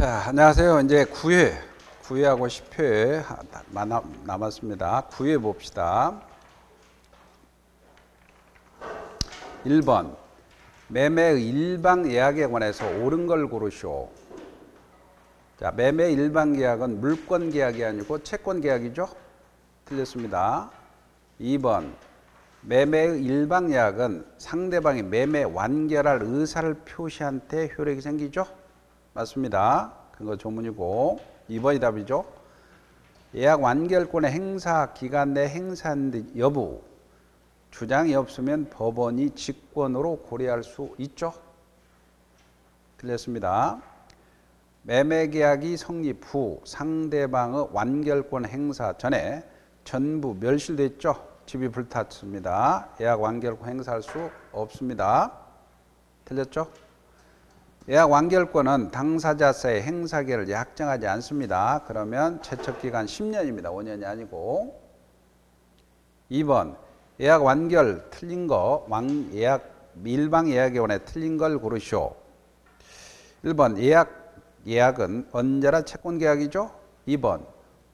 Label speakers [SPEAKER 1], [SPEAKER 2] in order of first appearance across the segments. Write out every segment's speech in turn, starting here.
[SPEAKER 1] 자, 안녕하세요. 이제 9회하고 10회 남았습니다. 9회 봅시다. 1번, 매매의 일방 예약에 관해서 옳은 걸 고르시오. 자, 매매 일방 계약은 물권 계약이 아니고 채권 계약이죠? 틀렸습니다. 2번, 매매의 일방 예약은 상대방이 매매 완결할 의사를 표시한 때 효력이 생기죠? 맞습니다. 그거 조문이고 2번이 답이죠. 예약 완결권의 행사 기간 내 행사한 여부 주장이 없으면 법원이 직권으로 고려할 수 있죠. 틀렸습니다. 매매계약이 성립 후 상대방의 완결권 행사 전에 전부 멸실됐죠. 집이 불탔습니다. 예약 완결권 행사할 수 없습니다. 틀렸죠? 예약 완결권은 당사자사의 행사기를 약정하지 않습니다. 그러면 채척기간 10년입니다. 5년이 아니고. 2번, 예약 완결 틀린 거, 일방 예약에 관해 틀린 걸 고르시오. 1번, 예약은 언제나 채권계약이죠. 2번,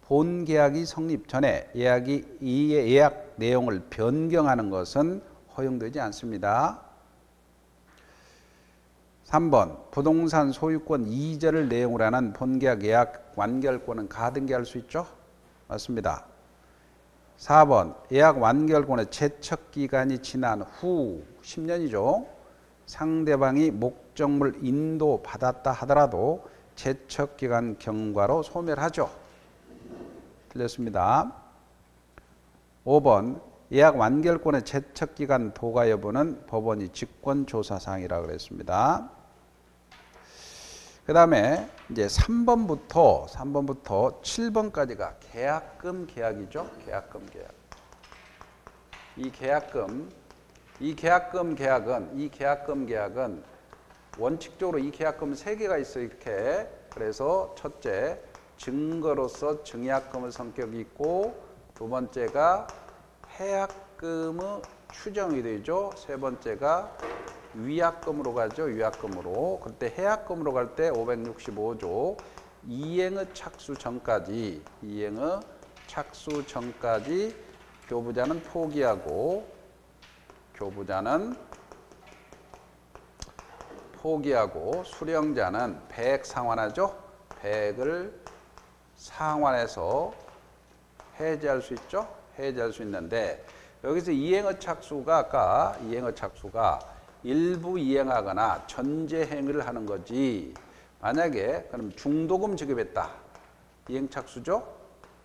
[SPEAKER 1] 본계약이 성립 전에 이 예약 내용을 변경하는 것은 허용되지 않습니다. 3번, 부동산 소유권 이전을 내용으로 하는 본계약 예약 완결권은 가등기할 수 있죠? 맞습니다. 4번, 예약 완결권의 채척기간이 지난 후 10년이죠. 상대방이 목적물 인도받았다 하더라도 채척기간 경과로 소멸하죠. 틀렸습니다. 5번, 예약 완결권의 채척기간 도가 여부는 법원이 직권조사사항이라고 그랬습니다. 그 다음에 이제 3번부터 7번까지가 계약금 계약이죠. 계약금 계약. 이 계약금 계약은 원칙적으로 이 계약금 3개가 있어요. 이렇게. 그래서 첫째, 증거로서 증약금의 성격이 있고, 두 번째가 해약금의 추정이 되죠. 세 번째가 위약금으로 가죠. 위약금으로. 그때 해약금으로 갈 때 565조 이행의 착수 전까지 교부자는 포기하고 수령자는 배액 상환하죠. 배액을 상환해서 해지할 수 있죠. 해지할 수 있는데 여기서 이행의 착수가 일부 이행하거나 전제 행위를 하는 거지. 만약에 그럼 중도금 지급했다. 이행착수죠.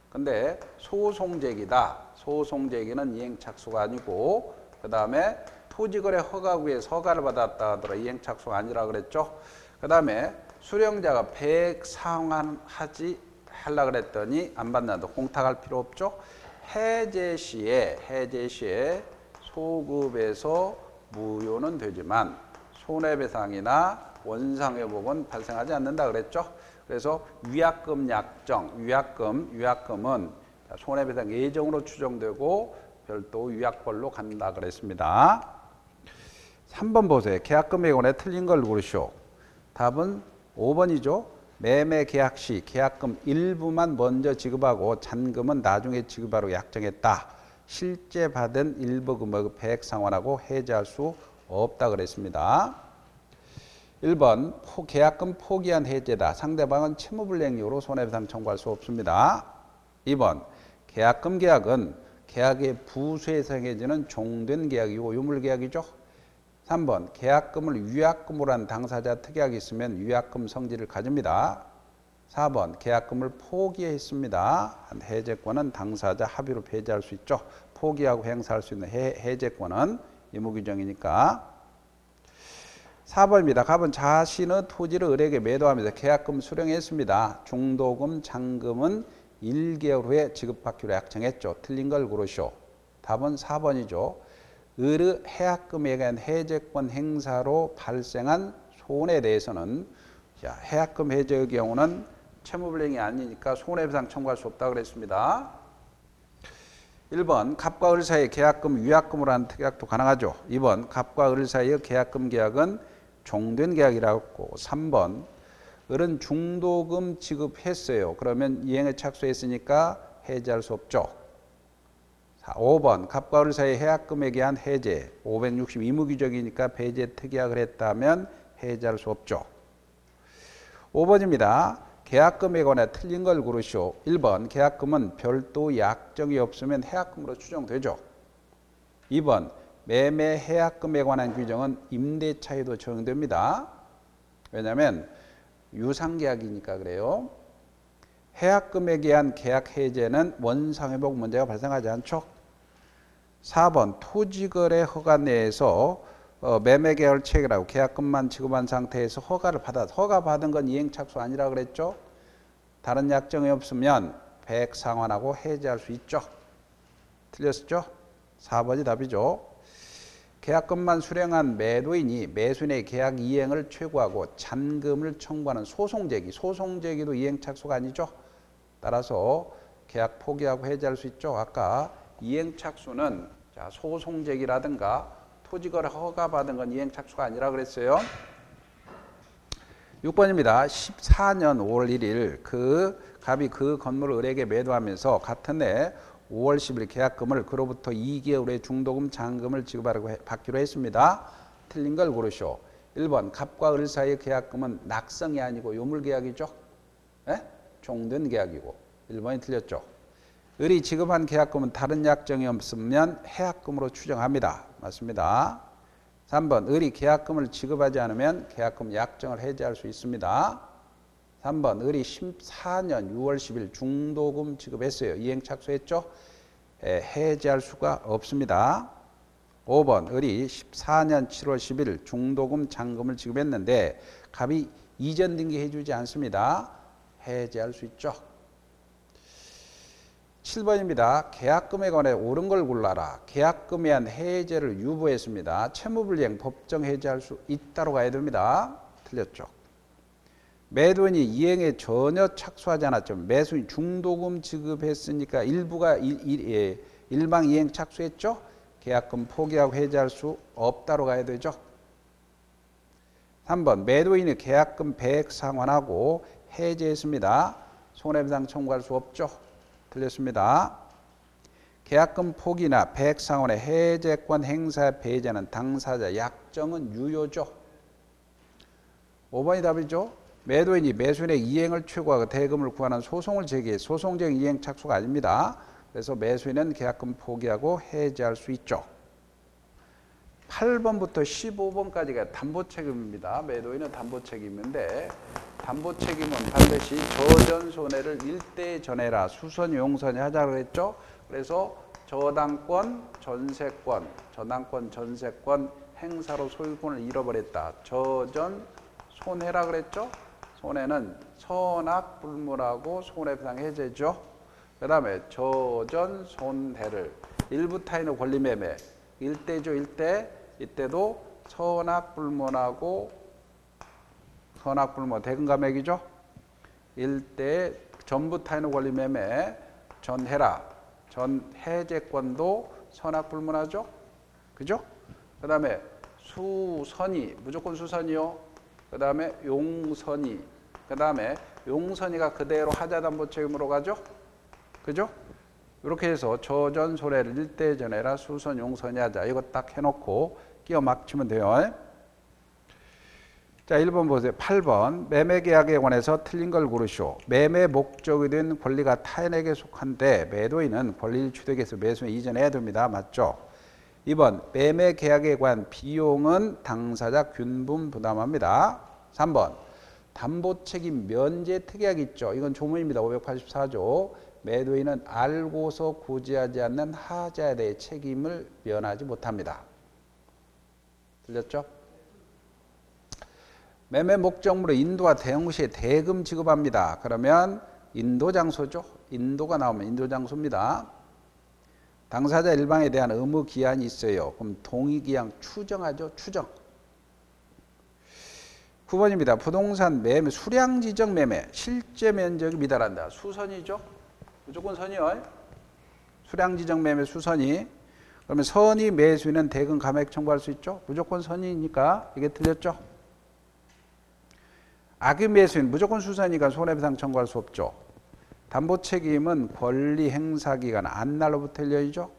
[SPEAKER 1] 근데 소송제기다. 소송제기는 이행착수가 아니고 그 다음에 토지거래 허가구에 허가를 받았다 하더라. 이행착수가 아니라 그랬죠. 그 다음에 수령자가 배액 상환하려고 그랬더니 안 받는다. 공탁할 필요 없죠. 해제 시에 소급에서 무효는 되지만 손해배상이나 원상회복은 발생하지 않는다 그랬죠. 그래서 위약금 약정, 위약금은 손해배상 예정으로 추정되고 별도 위약벌로 간다 그랬습니다. 3번 보세요. 계약금에 관해 틀린 걸 고르시오. 답은 5번이죠. 매매 계약 시 계약금 일부만 먼저 지급하고 잔금은 나중에 지급하라고 약정했다. 실제 받은 일부 금액을 배액 상환하고 해지할 수 없다 그랬습니다. 1번, 계약금 포기한 해제다. 상대방은 채무불이행 이유로 손해배상 청구할 수 없습니다. 2번, 계약금 계약은 계약의 부수에서 행해지는 종된 계약이고 유물계약이죠. 3번, 계약금을 위약금으로 한 당사자 특약이 있으면 위약금 성질을 가집니다. 4번, 계약금을 포기했습니다. 해제권은 당사자 합의로 배제할 수 있죠. 포기하고 행사할 수 있는 해제권은 의무규정이니까. 4번입니다. 갑은 자신의 토지를 을에게 매도하면서 계약금 수령했습니다. 중도금, 잔금은 1개월 후에 지급받기로 약정했죠. 틀린 걸 고르시오. 답은 4번이죠. 을의 해약금에 대한 해제권 행사로 발생한 손해에 대해서는 해약금 해제의 경우는 채무불이행이 아니니까 손해배상 청구할 수 없다고 그랬습니다. 1번, 갑과 을 사이의 계약금 위약금으로 하는 특약도 가능하죠. 2번, 갑과 을 사이의 계약금 계약은 종된 계약이라고 했고, 3번, 을은 중도금 지급했어요. 그러면 이행에 착수했으니까 해제할 수 없죠. 5번 갑과 을 사이 해약금에 대한 해제 560 의무규정이니까 배제 특약을 했다면 해제할 수 없죠. 5번입니다. 계약금에 관해 틀린 걸 고르시오. 1번 계약금은 별도 약정이 없으면 해약금으로 추정되죠. 2번 매매 해약금에 관한 규정은 임대차에도 적용됩니다. 왜냐하면 유상계약이니까 그래요. 해약금에 대한 계약 해제는 원상회복 문제가 발생하지 않죠. 4번 토지거래 허가 내에서 매매계약을 체결하고 계약금만 지급한 상태에서 허가 받은 건 이행착수 아니라 그랬죠. 다른 약정이 없으면 배액상환하고 해제할 수 있죠. 틀렸죠? 4번이 답이죠. 계약금만 수령한 매도인이 매수인의 계약 이행을 최고하고 잔금을 청구하는 소송제기도 이행착수가 아니죠. 따라서 계약 포기하고 해제할 수 있죠. 아까 이행착수는 소송제기라든가 토지거래 허가받은 건 이행착수가 아니라 그랬어요. 6번입니다. 14년 5월 1일 갑이 그 건물을 을에게 매도하면서 같은 해 5월 10일 계약금을 그로부터 2개월 후에 중도금 잔금을 받기로 했습니다. 틀린 걸 고르시오. 1번 갑과 을 사이의 계약금은 낙성이 아니고 요물계약이죠. 종된 계약이고 1번이 틀렸죠. 을이 지급한 계약금은 다른 약정이 없으면 해약금으로 추정합니다. 맞습니다. 3번 을이 계약금을 지급하지 않으면 계약금 약정을 해제할 수 있습니다. 3번 을이 14년 6월 10일 중도금 지급했어요. 이행 착수했죠. 해제할 수가 없습니다. 5번 을이 14년 7월 10일 중도금 잔금을 지급했는데 갑이 이전 등기해 주지 않습니다. 해제할 수 있죠. 7번입니다. 계약금에 관해 옳은 걸 골라라. 계약금에 대한 해제를 유보했습니다. 채무불이행 법정 해제할 수 있다로 가야 됩니다. 틀렸죠. 매도인이 이행에 전혀 착수하지 않았죠. 매수인 중도금 지급했으니까 일방 이행 착수했죠. 계약금 포기하고 해제할 수 없다로 가야 되죠. 3번 매도인이 계약금 배액 상환하고 해제했습니다. 손해배상 청구할 수 없죠. 틀렸습니다. 계약금 포기나 배액 상환의 해제권 행사 배제는 당사자 약정은 유효죠. 5번이 답이죠. 매도인이 매수인의 이행을 최고하고 대금을 구하는 소송을 제기해 소송적 이행 착수가 아닙니다. 그래서 매수인은 계약금 포기하고 해제할 수 있죠. 8번부터 15번까지가 담보책임입니다. 매도인은 담보책임인데 담보책임은 반드시 저전 손해를 일대에 전해라. 수선 용선이 하자고 그랬죠. 그래서 저당권, 전세권 행사로 소유권을 잃어버렸다. 저전 손해라 그랬죠. 손해는 선악불문하고 손해배상 해제죠. 그 다음에 저전 손해를 일부 타인의 권리매매 일대죠. 이때도 선악불문하고 대금감액이죠. 일대 전부 타인의 권리매매 전해라. 전해제권도 선악불문하죠. 그죠? 그 다음에 수선이 무조건 수선이요. 그 다음에 용선이 그 다음에 용선이가 그대로 하자담보책임으로 가죠. 그죠? 이렇게 해서 저전 손해를 일대 전해라. 수선 용선이 하자. 이거 딱 해놓고 끼워 막히면 돼요. 자, 1번 보세요. 8번 매매계약에 관해서 틀린 걸 고르시오. 매매 목적이 된 권리가 타인에게 속한데 매도인은 권리를 취득해서 매수에 이전해야 됩니다. 맞죠? 2번 매매계약에 관한 비용은 당사자 균분 부담합니다. 3번 담보책임 면제 특약 있죠. 이건 조문입니다. 584조. 매도인은 알고서 고지하지 않는 하자에 대해 책임을 면하지 못합니다. 들렸죠? 매매 목적물로 인도와 대응 시에 대금 지급합니다. 그러면 인도장소죠. 인도가 나오면 인도장소입니다. 당사자 일방에 대한 의무 기한이 있어요. 그럼 동의기한 추정하죠. 추정. 9번입니다. 부동산 매매 수량지정 매매 실제 면적이 미달한다. 수선이죠. 무조건 선이요. 수량지정 매매 수선이. 그러면 선이 매수인은 대금 감액 청구할 수 있죠. 무조건 선이니까 이게 틀렸죠. 악의 매수인 무조건 수선이니까 손해배상 청구할 수 없죠. 담보 책임은 권리 행사 기간 안날로부터 1년이죠.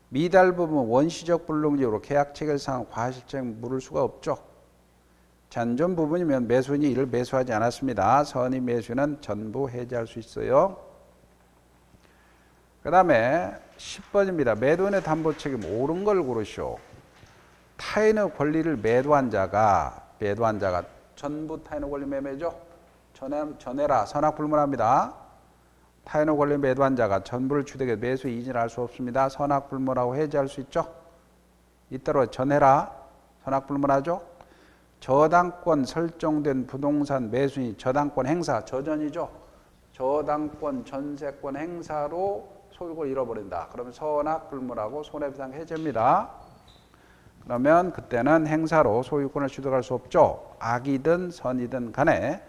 [SPEAKER 1] 미달 부분 원시적 불능력으로 계약 체결상 과실책 물을 수가 없죠. 잔존 부분이면 매수인이 이를 매수하지 않았습니다. 선의 매수인은 전부 해지할 수 있어요. 그 다음에 10번입니다. 매도인의 담보 책임 옳은 걸 고르시오. 타인의 권리를 매도한 자가 전부 타인의 권리 매매죠. 전해라 선악불문합니다. 타인의 권리 매도한 자가 전부를 취득해 매수 이진할 수 없습니다. 선악불문하고 해지할 수 있죠. 이따로 전해라 선악불문하죠. 저당권 설정된 부동산 매수인이 저당권 행사 저전이죠. 저당권 전세권 행사로 소유권을 잃어버린다. 그러면 선악불문하고 손해배상 해제입니다. 그러면 그때는 행사로 소유권을 취득할 수 없죠. 악이든 선이든 간에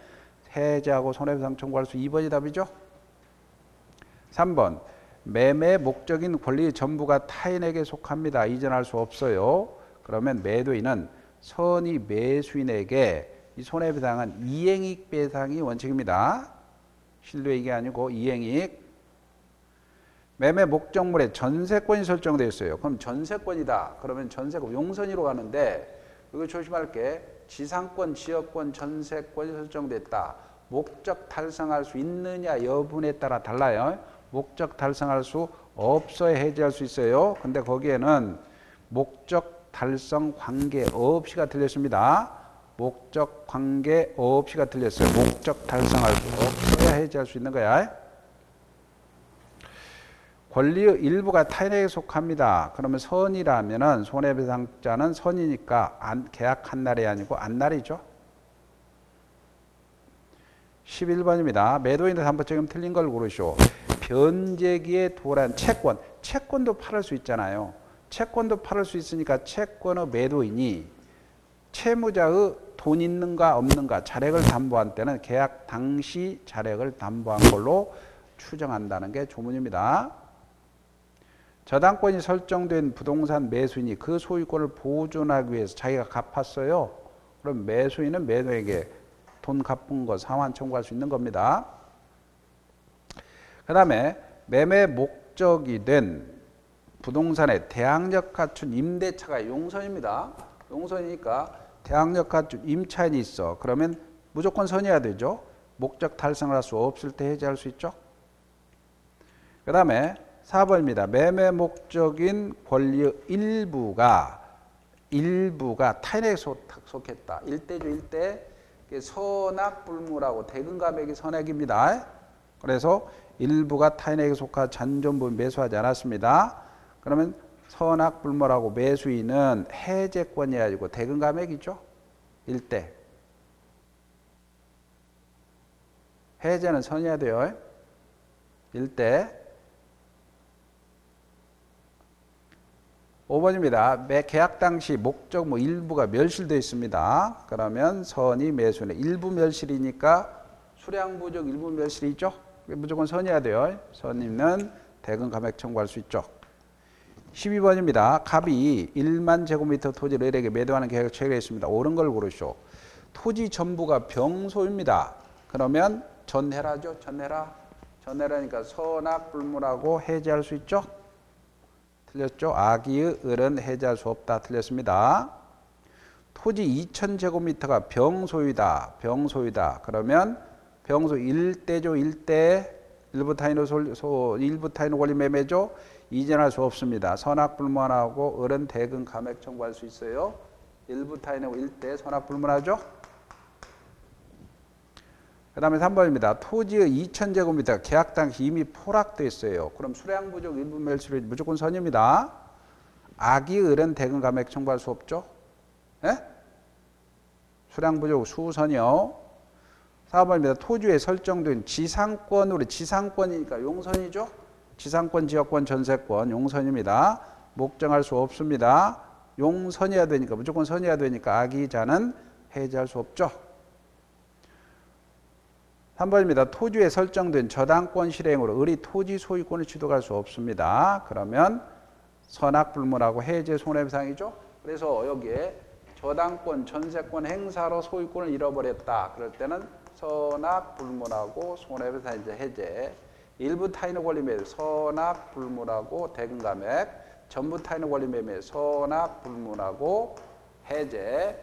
[SPEAKER 1] 해제하고 손해배상 청구할 수 2번이 답이죠. 3번 매매 목적인 권리 전부가 타인에게 속합니다. 이전할 수 없어요. 그러면 매도인은 선의 매수인에게 이 손해배상은 이행이익 배상이 원칙입니다. 실효이익이 아니고 이행이익. 매매 목적물에 전세권이 설정되어 있어요. 그럼 전세권이다. 그러면 전세권 용선이로 가는데 이거 조심할 게 지상권, 지역권, 전세권이 설정됐다. 목적 달성할 수 있느냐 여부에 따라 달라요. 목적 달성할 수 없어야 해지할 수 있어요. 근데 거기에는 목적 달성 관계 없이가 틀렸습니다. 목적 관계 없이가 틀렸어요. 목적 달성할 수 없어야 해지할 수 있는 거야. 권리의 일부가 타인에게 속합니다. 그러면 선이라면은 손해배상자는 선이니까 계약한 날이 아니고 안날이죠. 11번입니다. 매도인의 담보 책임 틀린 걸 고르시오. 변제기에 도란 채권. 채권도 팔을 수 있잖아요. 채권도 팔을 수 있으니까 채권의 매도인이 채무자의 돈 있는가 없는가 자력을 담보한 때는 계약 당시 자력을 담보한 걸로 추정한다는 게 조문입니다. 저당권이 설정된 부동산 매수인이 그 소유권을 보존하기 위해서 자기가 갚았어요. 그럼 매수인은 매도에게 돈 갚은 거 상환 청구할 수 있는 겁니다. 그 다음에 매매 목적이 된 부동산에 대항력 갖춘 임대차가 용선입니다. 용선이니까 대항력 갖춘 임차인이 있어. 그러면 무조건 선이어야 되죠. 목적 달성을 할 수 없을 때 해지할 수 있죠. 그 다음에 4번입니다. 매매 목적인 권리의 일부가 타인에게 속했다. 일대죠. 일대. 선악불무라고 대금감액이 선액입니다. 그래서 일부가 타인에게 속한 잔존부분 매수하지 않았습니다. 그러면 선악불무라고 매수인은 해제권이 아니고 대금감액이죠. 일대. 해제는 선이어야 돼요. 일대. 5번입니다. 계약 당시 목적 일부가 멸실되어 있습니다. 그러면 선이 매수인의 일부 멸실이니까 수량부족 일부 멸실이죠. 무조건 선이어야 돼요. 선임은 대금 감액 청구할 수 있죠. 12번입니다. 갑이 1만 제곱미터 토지를 을에게 매도하는 계획을 체결했습니다. 옳은 걸 고르시오. 토지 전부가 병소입니다. 그러면 전해라죠. 전해라니까 선악불문하고 해지할 수 있죠. 틀렸죠. 악의의 을은 해지할 수 없다. 틀렸습니다. 토지 2000제곱미터가 병소이다. 그러면 병소 일대죠. 일대. 일부 타인의 권리 매매죠. 이전할 수 없습니다. 선악불문하고 을은 대금 감액 청구할 수 있어요. 일부 타인의 일대 선악불문하죠. 그 다음에 3번입니다. 토지의 2000제곱미터가 계약 당시 이미 포락되어 있어요. 그럼 수량부족 일부 멸실이 무조건 선입니다. 악의 을은 대금 감액 청구할 수 없죠. 네? 수량부족 수선이요. 4번입니다. 토지에 설정된 지상권이니까 용선이죠. 지상권, 지역권, 전세권 용선입니다. 목정할 수 없습니다. 용선이어야 되니까 무조건 선이어야 되니까 악의자는 해지할 수 없죠. 3번입니다. 토지에 설정된 저당권 실행으로 을이 토지 소유권을 취득할 수 없습니다. 그러면 선악불문하고 해제 손해배상이죠. 그래서 여기에 저당권, 전세권 행사로 소유권을 잃어버렸다. 그럴 때는 선악 불문하고 손해배상 이제 해제. 일부 타인의 권리 매매 선악 불문하고 대금감액. 전부 타인의 권리 매매 선악 불문하고 해제.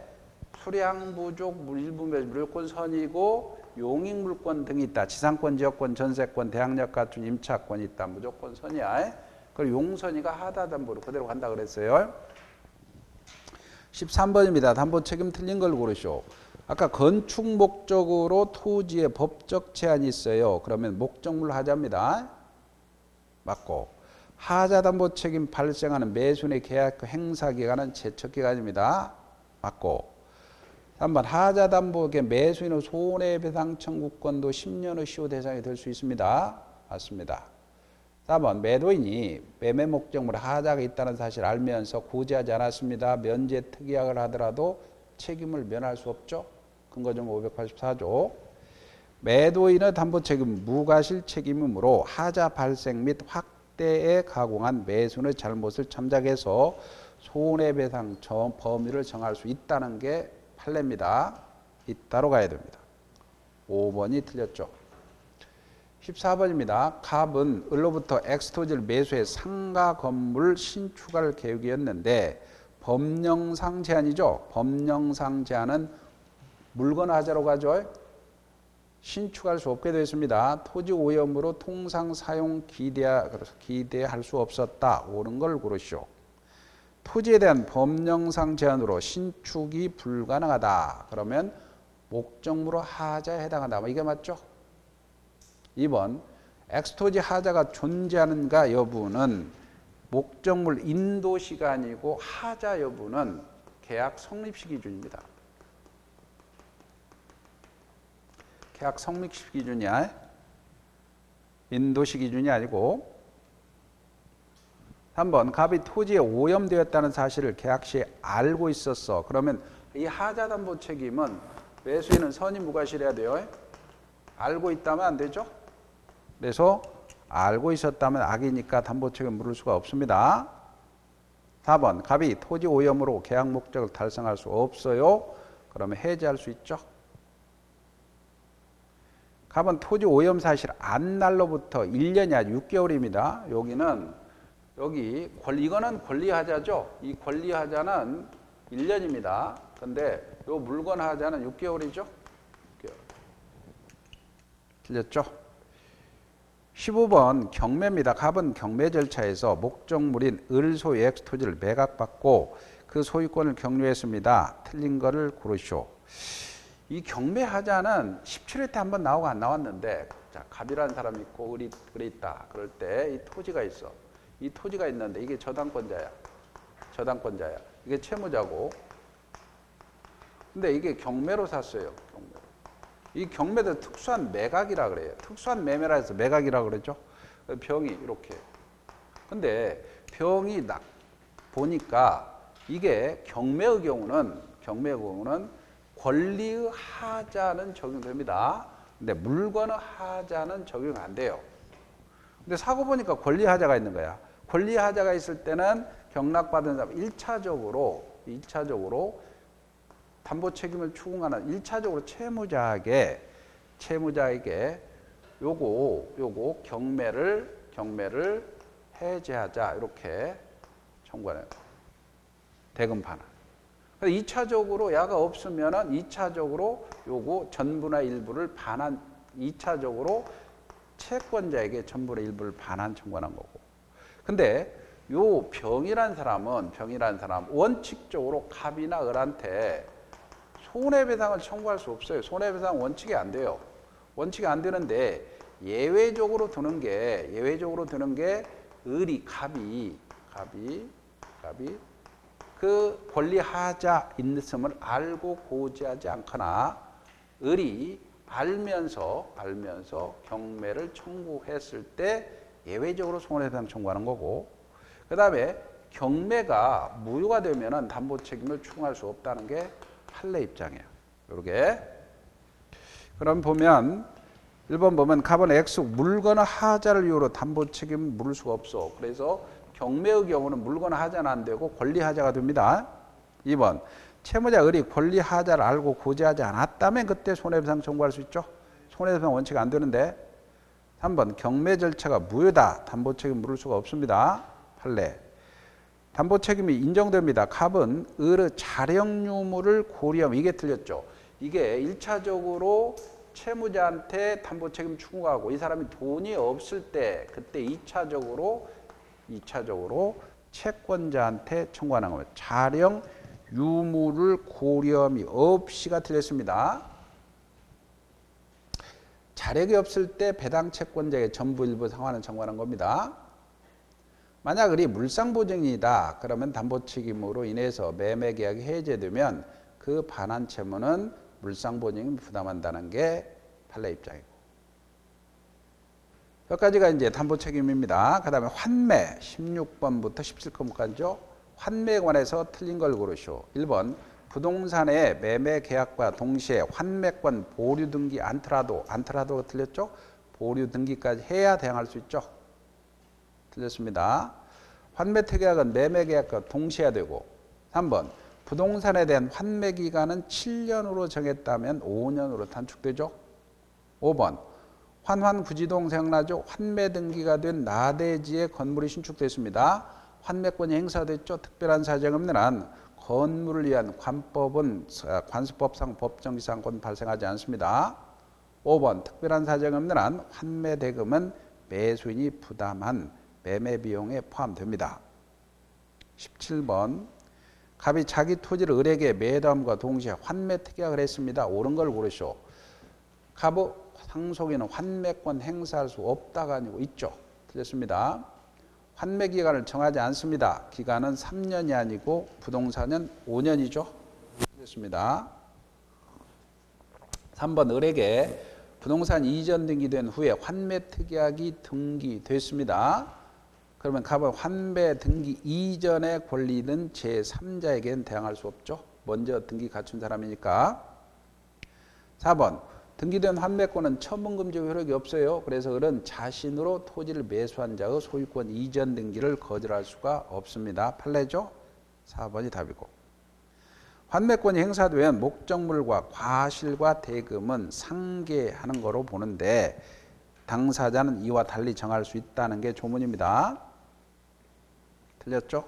[SPEAKER 1] 수량 부족 일부 물권 선이고 용익 물권 등이 있다. 지상권, 지역권, 전세권, 대항력 갖춘 임차권이 있다. 무조건 선이야. 그리고 용선이가 하다담보로 그대로 간다 그랬어요. 13번입니다. 담보 책임 틀린 걸 고르시오. 아까 건축 목적으로 토지에 법적 제한이 있어요. 그러면 목적물 하자입니다. 맞고. 하자 담보 책임 발생하는 매수인의 계약 행사 기간은 제척 기간입니다. 맞고. 3번 하자 담보의 매수인의 손해배상 청구권도 10년의 시효 대상이 될 수 있습니다. 맞습니다. 4번 매도인이 매매 목적물 하자가 있다는 사실을 알면서 고지하지 않았습니다. 면제 특이약을 하더라도 책임을 면할 수 없죠. 근거정보 584조. 매도인의 담보 책임은 무과실 책임이므로 하자 발생 및 확대에 가공한 매수인의 잘못을 참작해서 손해배상 범위를 정할 수 있다는 게 판례입니다. 있다로 가야 됩니다. 5번이 틀렸죠. 14번입니다. 갑은 을로부터 X토지를 매수해 상가 건물 신축할 계획이었는데 법령상 제한이죠. 법령상 제한은 물건 하자로 가죠. 신축할 수 없게 되었습니다. 토지 오염으로 통상 사용 기대할 수 없었다. 옳은 걸 고르시오. 토지에 대한 법령상 제한으로 신축이 불가능하다. 그러면 목적물로 하자에 해당한다. 이게 맞죠? 2번 X토지 하자가 존재하는가 여부는 목적물 인도시가 아니고 하자 여부는 계약 성립시 기준입니다. 계약 성립시 기준이야. 인도시 기준이 아니고. 3번 갑이 토지에 오염되었다는 사실을 계약 시에 알고 있었어. 그러면 이 하자 담보 책임은 매수인은 선이 무과실해야 돼요. 알고 있다면 안 되죠. 그래서 알고 있었다면 악이니까 담보 책임 물을 수가 없습니다. 4번 갑이 토지 오염으로 계약 목적을 달성할 수 없어요. 그러면 해지할 수 있죠. 갑은 토지 오염 사실 안 날로부터 1년이 아니라 6개월입니다. 이거는 권리하자죠. 이 권리하자는 1년입니다. 근데 이 물건 하자는 6개월이죠. 6개월. 틀렸죠? 15번 경매입니다. 갑은 경매 절차에서 목적물인 을 소유 X 토지를 매각받고 그 소유권을 경유했습니다. 틀린 거를 고르시오. 이 경매 하자는 17회 때 한번 나오고 안 나왔는데, 자, 갑이라는 사람이 있고 을이 있다. 그럴 때 이 토지가 있어. 이 토지가 있는데 이게 저당권자야. 저당권자야. 이게 채무자고. 근데 이게 경매로 샀어요. 경매로. 이 경매도 특수한 매각이라 그래요. 특수한 매매라 해서 매각이라 그러죠. 병이 이렇게. 근데 병이 보니까 이게 경매의 경우는 권리의 하자는 적용됩니다. 근데 물건의 하자는 적용 안 돼요. 근데 사고 보니까 권리 하자가 있는 거야. 권리 하자가 있을 때는 경락받은 사람 1차적으로 담보 책임을 추궁하는 1차적으로 채무자에게 요거 경매를 해제하자 이렇게 청구하는 대금 반환. 2차적으로 야가 없으면은 2차적으로 요거 전부나 일부를 반환 2차적으로 채권자에게 전부나 일부를 반환 청구하는 거고. 근데 요 병이란 사람은 원칙적으로 갑이나 을한테 손해배상을 청구할 수 없어요. 손해배상 원칙이 안 돼요. 원칙이 안 되는데 예외적으로 두는 게 을이 갑이 그 권리하자 있음을 알고 고지하지 않거나 을이 알면서 경매를 청구했을 때 예외적으로 손해배상 청구하는 거고, 그 다음에 경매가 무효가 되면은 담보 책임을 추궁할 수 없다는 게 판례 입장이에요. 요렇게. 그럼 보면 1번 보면 갑은 X 물건의 하자를 이유로 담보 책임을 물을 수가 없어. 그래서 경매의 경우는 물건 하자는 안 되고 권리 하자가 됩니다. 2번 채무자 을이 권리 하자를 알고 고지하지 않았다면 그때 손해배상 청구할 수 있죠. 손해배상 원칙 안 되는데. 3번 경매 절차가 무효다. 담보책임 물을 수가 없습니다. 판례. 담보책임이 인정됩니다. 갑은 을의 자력 유무를 고려하면 이게 틀렸죠. 이게 1차적으로 채무자한테 담보책임 추구하고 이 사람이 돈이 없을 때 그때 2차적으로 채권자한테 청구하는 겁니다. 자력 유무를 고려함이 없이가 틀렸습니다. 자력이 없을 때 배당 채권자에게 전부 일부 상환을 청구하는 겁니다. 만약 을이 물상보증이다. 그러면 담보책임으로 인해서 매매계약이 해제되면 그 반환 채무는 물상보증이 부담한다는 게 판례 입장이고. 여기까지가 이제 담보책임입니다. 그 다음에 환매 16번부터 17번까지죠. 환매에 관해서 틀린 걸 고르시오. 1번 부동산의 매매 계약과 동시에 환매권 보류 등기 안트라도가 틀렸죠? 보류 등기까지 해야 대항할 수 있죠? 틀렸습니다. 환매 특약은 매매 계약과 동시에 해야 되고. 3번 부동산에 대한 환매 기간은 7년으로 정했다면 5년으로 단축되죠? 5번 환환구지동 생각나죠? 환매 등기가 된 나대지에 건물이 신축됐습니다. 환매권이 행사됐죠? 특별한 사정이 없는 한 건물을 위한 관법은 관습법상 법정지상권 발생하지 않습니다. 5번 특별한 사정이 없는 한 환매 대금은 매수인이 부담한 매매 비용에 포함됩니다. 17번 갑이 자기 토지를 을에게 매도함과 동시에 환매 특약을 했습니다. 옳은 걸 고르시오. 갑의 상속인은 환매권 행사할 수 없다가 아니고 있죠. 틀렸습니다. 환매 기간을 정하지 않습니다. 기간은 3년이 아니고 부동산은 5년이죠. 틀렸습니다. 3번 을에게 부동산 이전 등기된 후에 환매 특약이 등기됐습니다. 그러면 갑은 환매 등기 이전의 권리는 제3자에게는 대항할 수 없죠. 먼저 등기 갖춘 사람이니까. 4번 등기된 환매권은 처분금지 효력이 없어요. 그래서 을은 자신으로 토지를 매수한 자의 소유권 이전 등기를 거절할 수가 없습니다. 판례죠. 4번이 답이고. 환매권이 행사되면 목적물과 과실과 대금은 상계하는 거로 보는데 당사자는 이와 달리 정할 수 있다는 게 조문입니다. 틀렸죠?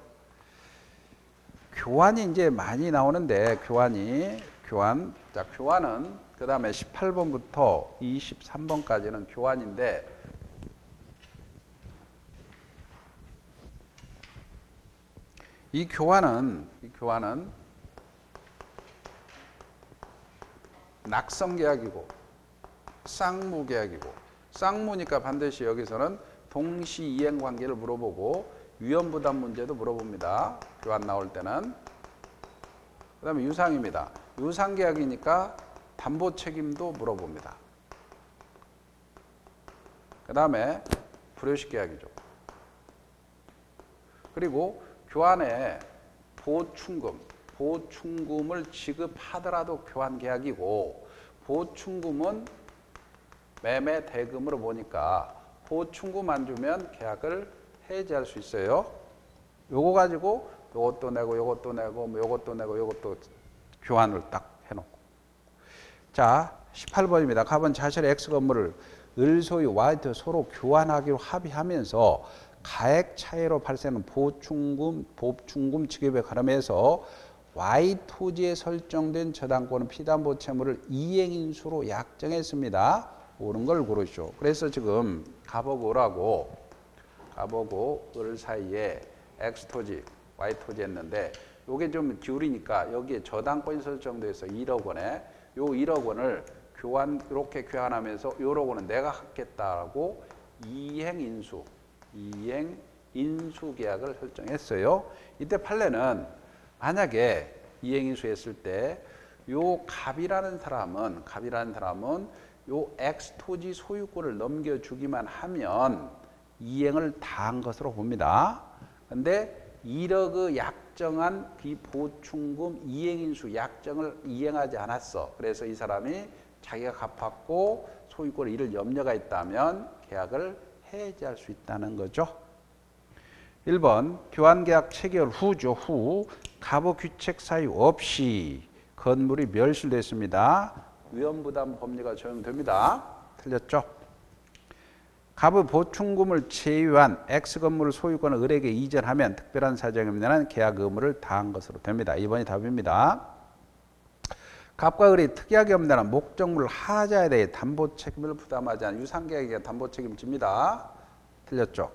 [SPEAKER 1] 교환이 이제 많이 나오는데 교환은 그 다음에 18번부터 23번까지는 교환인데 이 교환은 낙성계약이고 쌍무계약이고 쌍무니까 반드시 여기서는 동시 이행관계를 물어보고 위험부담 문제도 물어봅니다. 교환 나올 때는. 그 다음에 유상입니다. 유상계약이니까 담보책임도 물어봅니다. 그 다음에 불효식계약이죠. 그리고 교환에 보충금을 지급하더라도 교환계약이고 보충금은 매매 대금으로 보니까 보충금 안 주면 계약을 해지할 수 있어요. 요거 가지고 요것도 내고 요것도 교환을 딱 해놓고. 자, 18번입니다. 갑은 자신의 X 건물을 을 소유 Y한테 서로 교환하기로 합의하면서 가액 차이로 발생하는 보충금 지급에 관하면서 Y 토지에 설정된 저당권은 피담보 채무를 이행인수로 약정했습니다. 옳은 걸 고르시오. 그래서 지금 갑하고 을 사이에 X 토지, Y 토지 했는데 요게 좀 기울이니까 여기에 저당권이 설정돼서 1억 원에 요 1억 원을 이렇게 교환하면서 요런 거는 내가 갖겠다라고 이행인수 계약을 설정했어요. 이때 판례는 만약에 이행인수 했을 때 요 갑이라는 사람은 요 X 토지 소유권을 넘겨주기만 하면 이행을 다한 것으로 봅니다. 근데 1억의 약정한 그 보충금 이행인수 약정을 이행하지 않았어. 그래서 이 사람이 자기가 갚았고 소유권을 잃을 염려가 있다면 계약을 해지할 수 있다는 거죠. 1번 교환계약 체결 후죠. 갑의 귀책 사유 없이 건물이 멸실됐습니다. 위험부담 법리가 적용됩니다. 틀렸죠? 갑의 보충금을 제외한 X건물을 소유권을 을에게 이전하면 특별한 사정이 없는 계약 의무를 다한 것으로 됩니다. 2번이 답입니다. 갑과 을이 특이하게 없는 목적물 하자에 대해 담보 책임을 부담하지 않은 유상계약에 담보 책임집니다. 틀렸죠?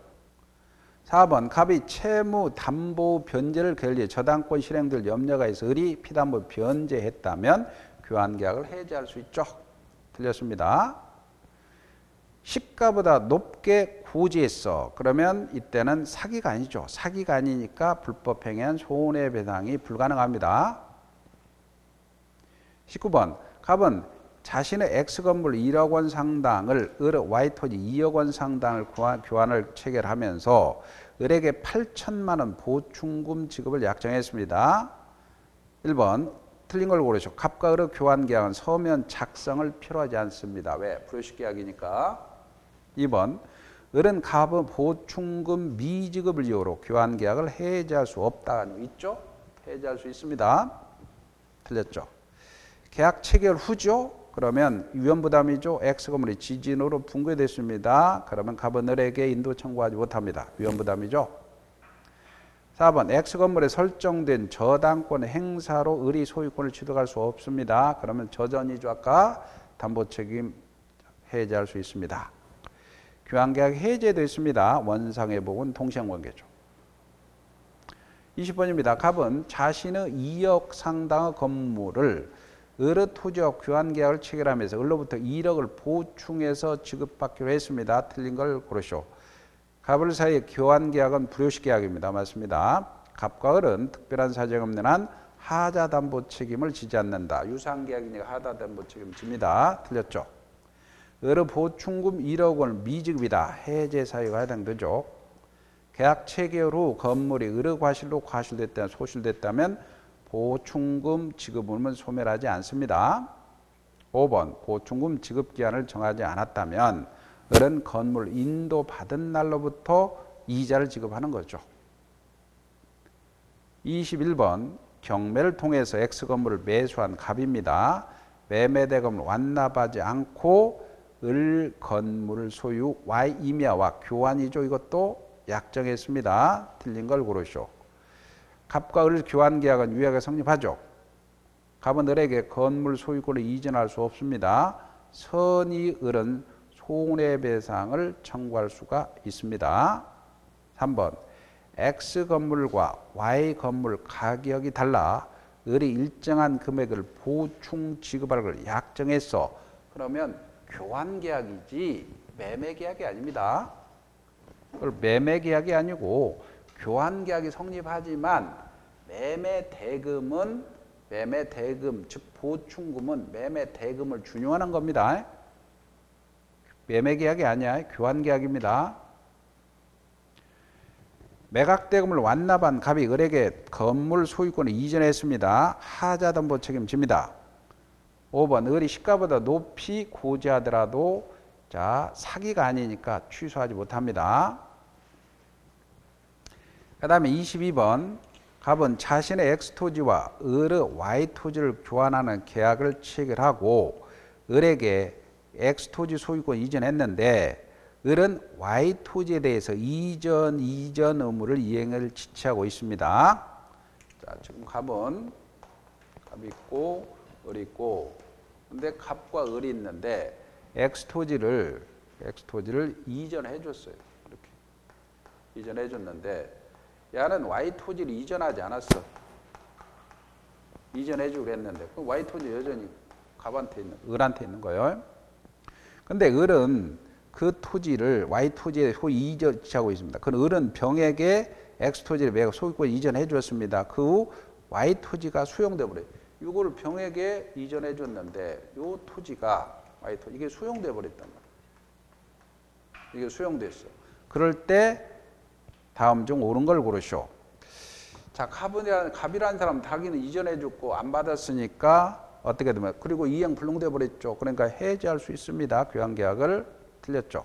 [SPEAKER 1] 4번 갑이 채무 담보 변제를 결의해 저당권 실행될 염려가 있어 을이 피담보 변제했다면 교환계약을 해지할 수 있죠. 틀렸습니다. 시가보다 높게 고지했어. 그러면 이때는 사기가 아니죠. 사기가 아니니까 불법행위한 손해배상이 불가능합니다. 19번 갑은 자신의 X건물 1억 원 상당을 을의 Y토지 2억 원 상당을 교환을 체결하면서 을에게 8천만 원 보충금 지급을 약정했습니다. 1번 틀린 걸 고르시오. 갑과 을의 교환계약은 서면 작성을 필요하지 않습니다. 왜? 불효식 계약이니까. 2번 을은 갑의 보충금 미지급을 이유로 교환계약을 해지할 수 없다. 있죠? 해지할 수 있습니다. 틀렸죠? 계약 체결 후죠? 그러면 위험부담이죠. X건물이 지진으로 붕괴됐습니다. 그러면 갑은 을에게 인도 청구하지 못합니다. 위험부담이죠. 4번 X건물에 설정된 저당권 행사로 을이 소유권을 취득할 수 없습니다. 그러면 저전이죠. 아까 담보책임 해제할 수 있습니다. 교환계약 해제됐습니다. 원상회복은 동시행관계죠. 20번입니다. 갑은 자신의 2억 상당의 건물을 을의 토지와 교환계약을 체결하면서 을로부터 1억을 보충해서 지급받기로 했습니다. 틀린 걸 고르시오. 갑을 사이의 교환계약은 불효식 계약입니다. 맞습니다. 갑과 을은 특별한 사정이 없는 한 하자담보 책임을 지지 않는다. 유상계약이니까 하자담보 책임 집니다. 틀렸죠. 을의 보충금 1억 원을 미지급이다. 해제 사유가 해당되죠. 계약 체결 후 건물이 을의 과실로 과실됐다면 소실됐다면 보충금 지급 의무는 소멸하지 않습니다. 5번 보충금 지급 기한을 정하지 않았다면 을은 건물 인도받은 날로부터 이자를 지급하는 거죠. 21번 경매를 통해서 X건물을 매수한 갑입니다. 매매대금을 완납하지 않고 을 건물 소유 Y 임야와 교환이죠. 이것도 약정했습니다. 틀린 걸 고르시오. 갑과 을 교환계약은 유예가 성립하죠. 갑은 을에게 건물 소유권을 이전할 수 없습니다. 선의 을은 손해배상을 청구할 수가 있습니다. 3번 X건물과 Y건물 가격이 달라 을이 일정한 금액을 보충 지급할 걸 약정했어. 그러면 교환계약이지 매매계약이 아닙니다. 매매계약이 아니고 교환계약이 성립하지만 매매대금 즉 보충금은 매매대금을 준용하는 겁니다. 매매계약이 아니야. 교환계약입니다. 매각대금을 완납한 갑이 을에게 건물 소유권을 이전했습니다. 하자담보 책임집니다. 5번 을이 시가보다 높이 고지하더라도 사기가 아니니까 취소하지 못합니다. 그 다음에 22번 갑은 자신의 X토지와 을의 Y토지를 교환하는 계약을 체결하고 을에게 X토지 소유권 이전했는데 을은 Y토지에 대해서 이전 의무를 이행을 지체하고 있습니다. 자, 지금 갑이 있고 을이 있고 근데 갑과 을이 있는데 X토지를 이전해 줬어요. 이렇게 이전해 줬는데 야는 Y토지를 이전하지 않았어. 이전해 주기로 했는데 그 Y토지 여전히 갑한테 있는 을한테 있는 거예요. 근데 을은 그 토지를 Y토지에 소위 이전하고 있습니다. 그 을은 병에게 X토지를 매각 소유권 이전해 줬습니다. 그 후 Y토지가 수용돼 버려요. 이거를 병에게 이전해 줬는데 이 토지가 Y토지 이게 수용돼 버렸단 말이에요. 이게 수용됐어. 그럴 때 다음 중 옳은 걸 고르시오. 자, 갑이라는 사람 자기는 이전해 줬고 안 받았으니까 어떻게 되면 그리고 이행 불능돼 버렸죠. 그러니까 해지할 수 있습니다. 교환계약을. 틀렸죠.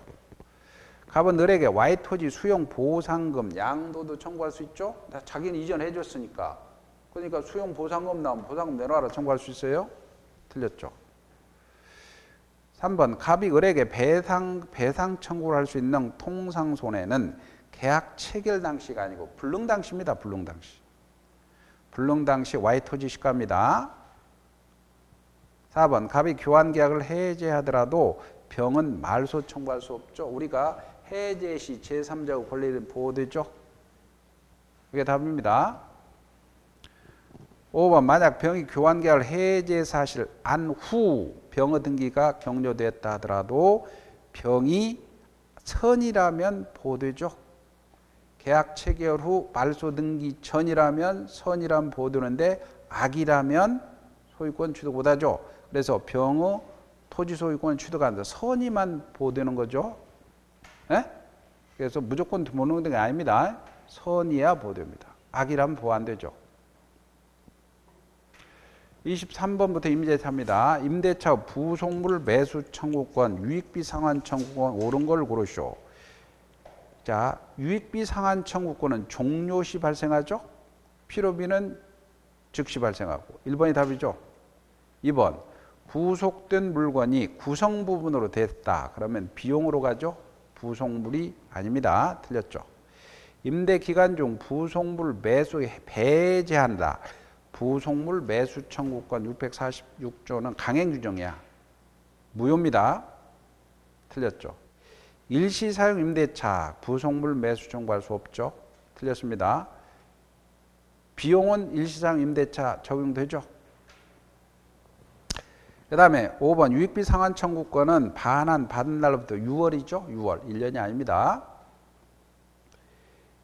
[SPEAKER 1] 갑은 을에게 Y토지 수용 보상금 양도도 청구할 수 있죠. 자기는 이전해 줬으니까 그러니까 수용 보상금 나오면 보상금 내놔라 청구할 수 있어요? 틀렸죠. 3번 갑이 을에게 배상 청구를 할 수 있는 통상손해는 계약 체결 당시가 아니고 불능 당시입니다. 불능 당시. 불능 당시 Y토지 시가입니다. 4번 갑이 교환 계약을 해제하더라도 병은 말소 청구할 수 없죠. 우리가 해제 시 제3자의 권리를 보호되죠. 그게 답입니다. 5번 만약 병이 교환 계약을 해제 사실 안 후 병의 등기가 격려됐다 하더라도 병이 선이라면 보호되죠. 계약 체결 후 말소 등기 전이라면 선이라면 보호되는데 악이라면 소유권 취득 못하죠. 그래서 병의 토지 소유권 취득한다. 선이만 보호되는 거죠. 에? 그래서 무조건 보는 게 아닙니다. 선이야 보호됩니다. 악이라면 보호 안 되죠. 23번부터 임대차입니다. 임대차 부속물 매수 청구권, 유익비 상환 청구권 옳은 걸 고르시오. 자, 유익비 상환 청구권은 종료시 발생하죠. 필요비는 즉시 발생하고 1번이 답이죠. 2번 부속된 물건이 구성 부분으로 됐다. 그러면 비용으로 가죠. 부속물이 아닙니다. 틀렸죠. 임대 기간 중 부속물 매수 배제한다. 부속물 매수 청구권 646조는 강행 규정이야. 무효입니다. 틀렸죠. 일시 사용 임대차 부속물 매수 청구할 수 없죠. 틀렸습니다. 비용은 일시 사용 임대차 적용되죠. 그 다음에 5번 유익비 상환 청구권은 반환 받은 날로부터 6월이죠. 6월 1년이 아닙니다.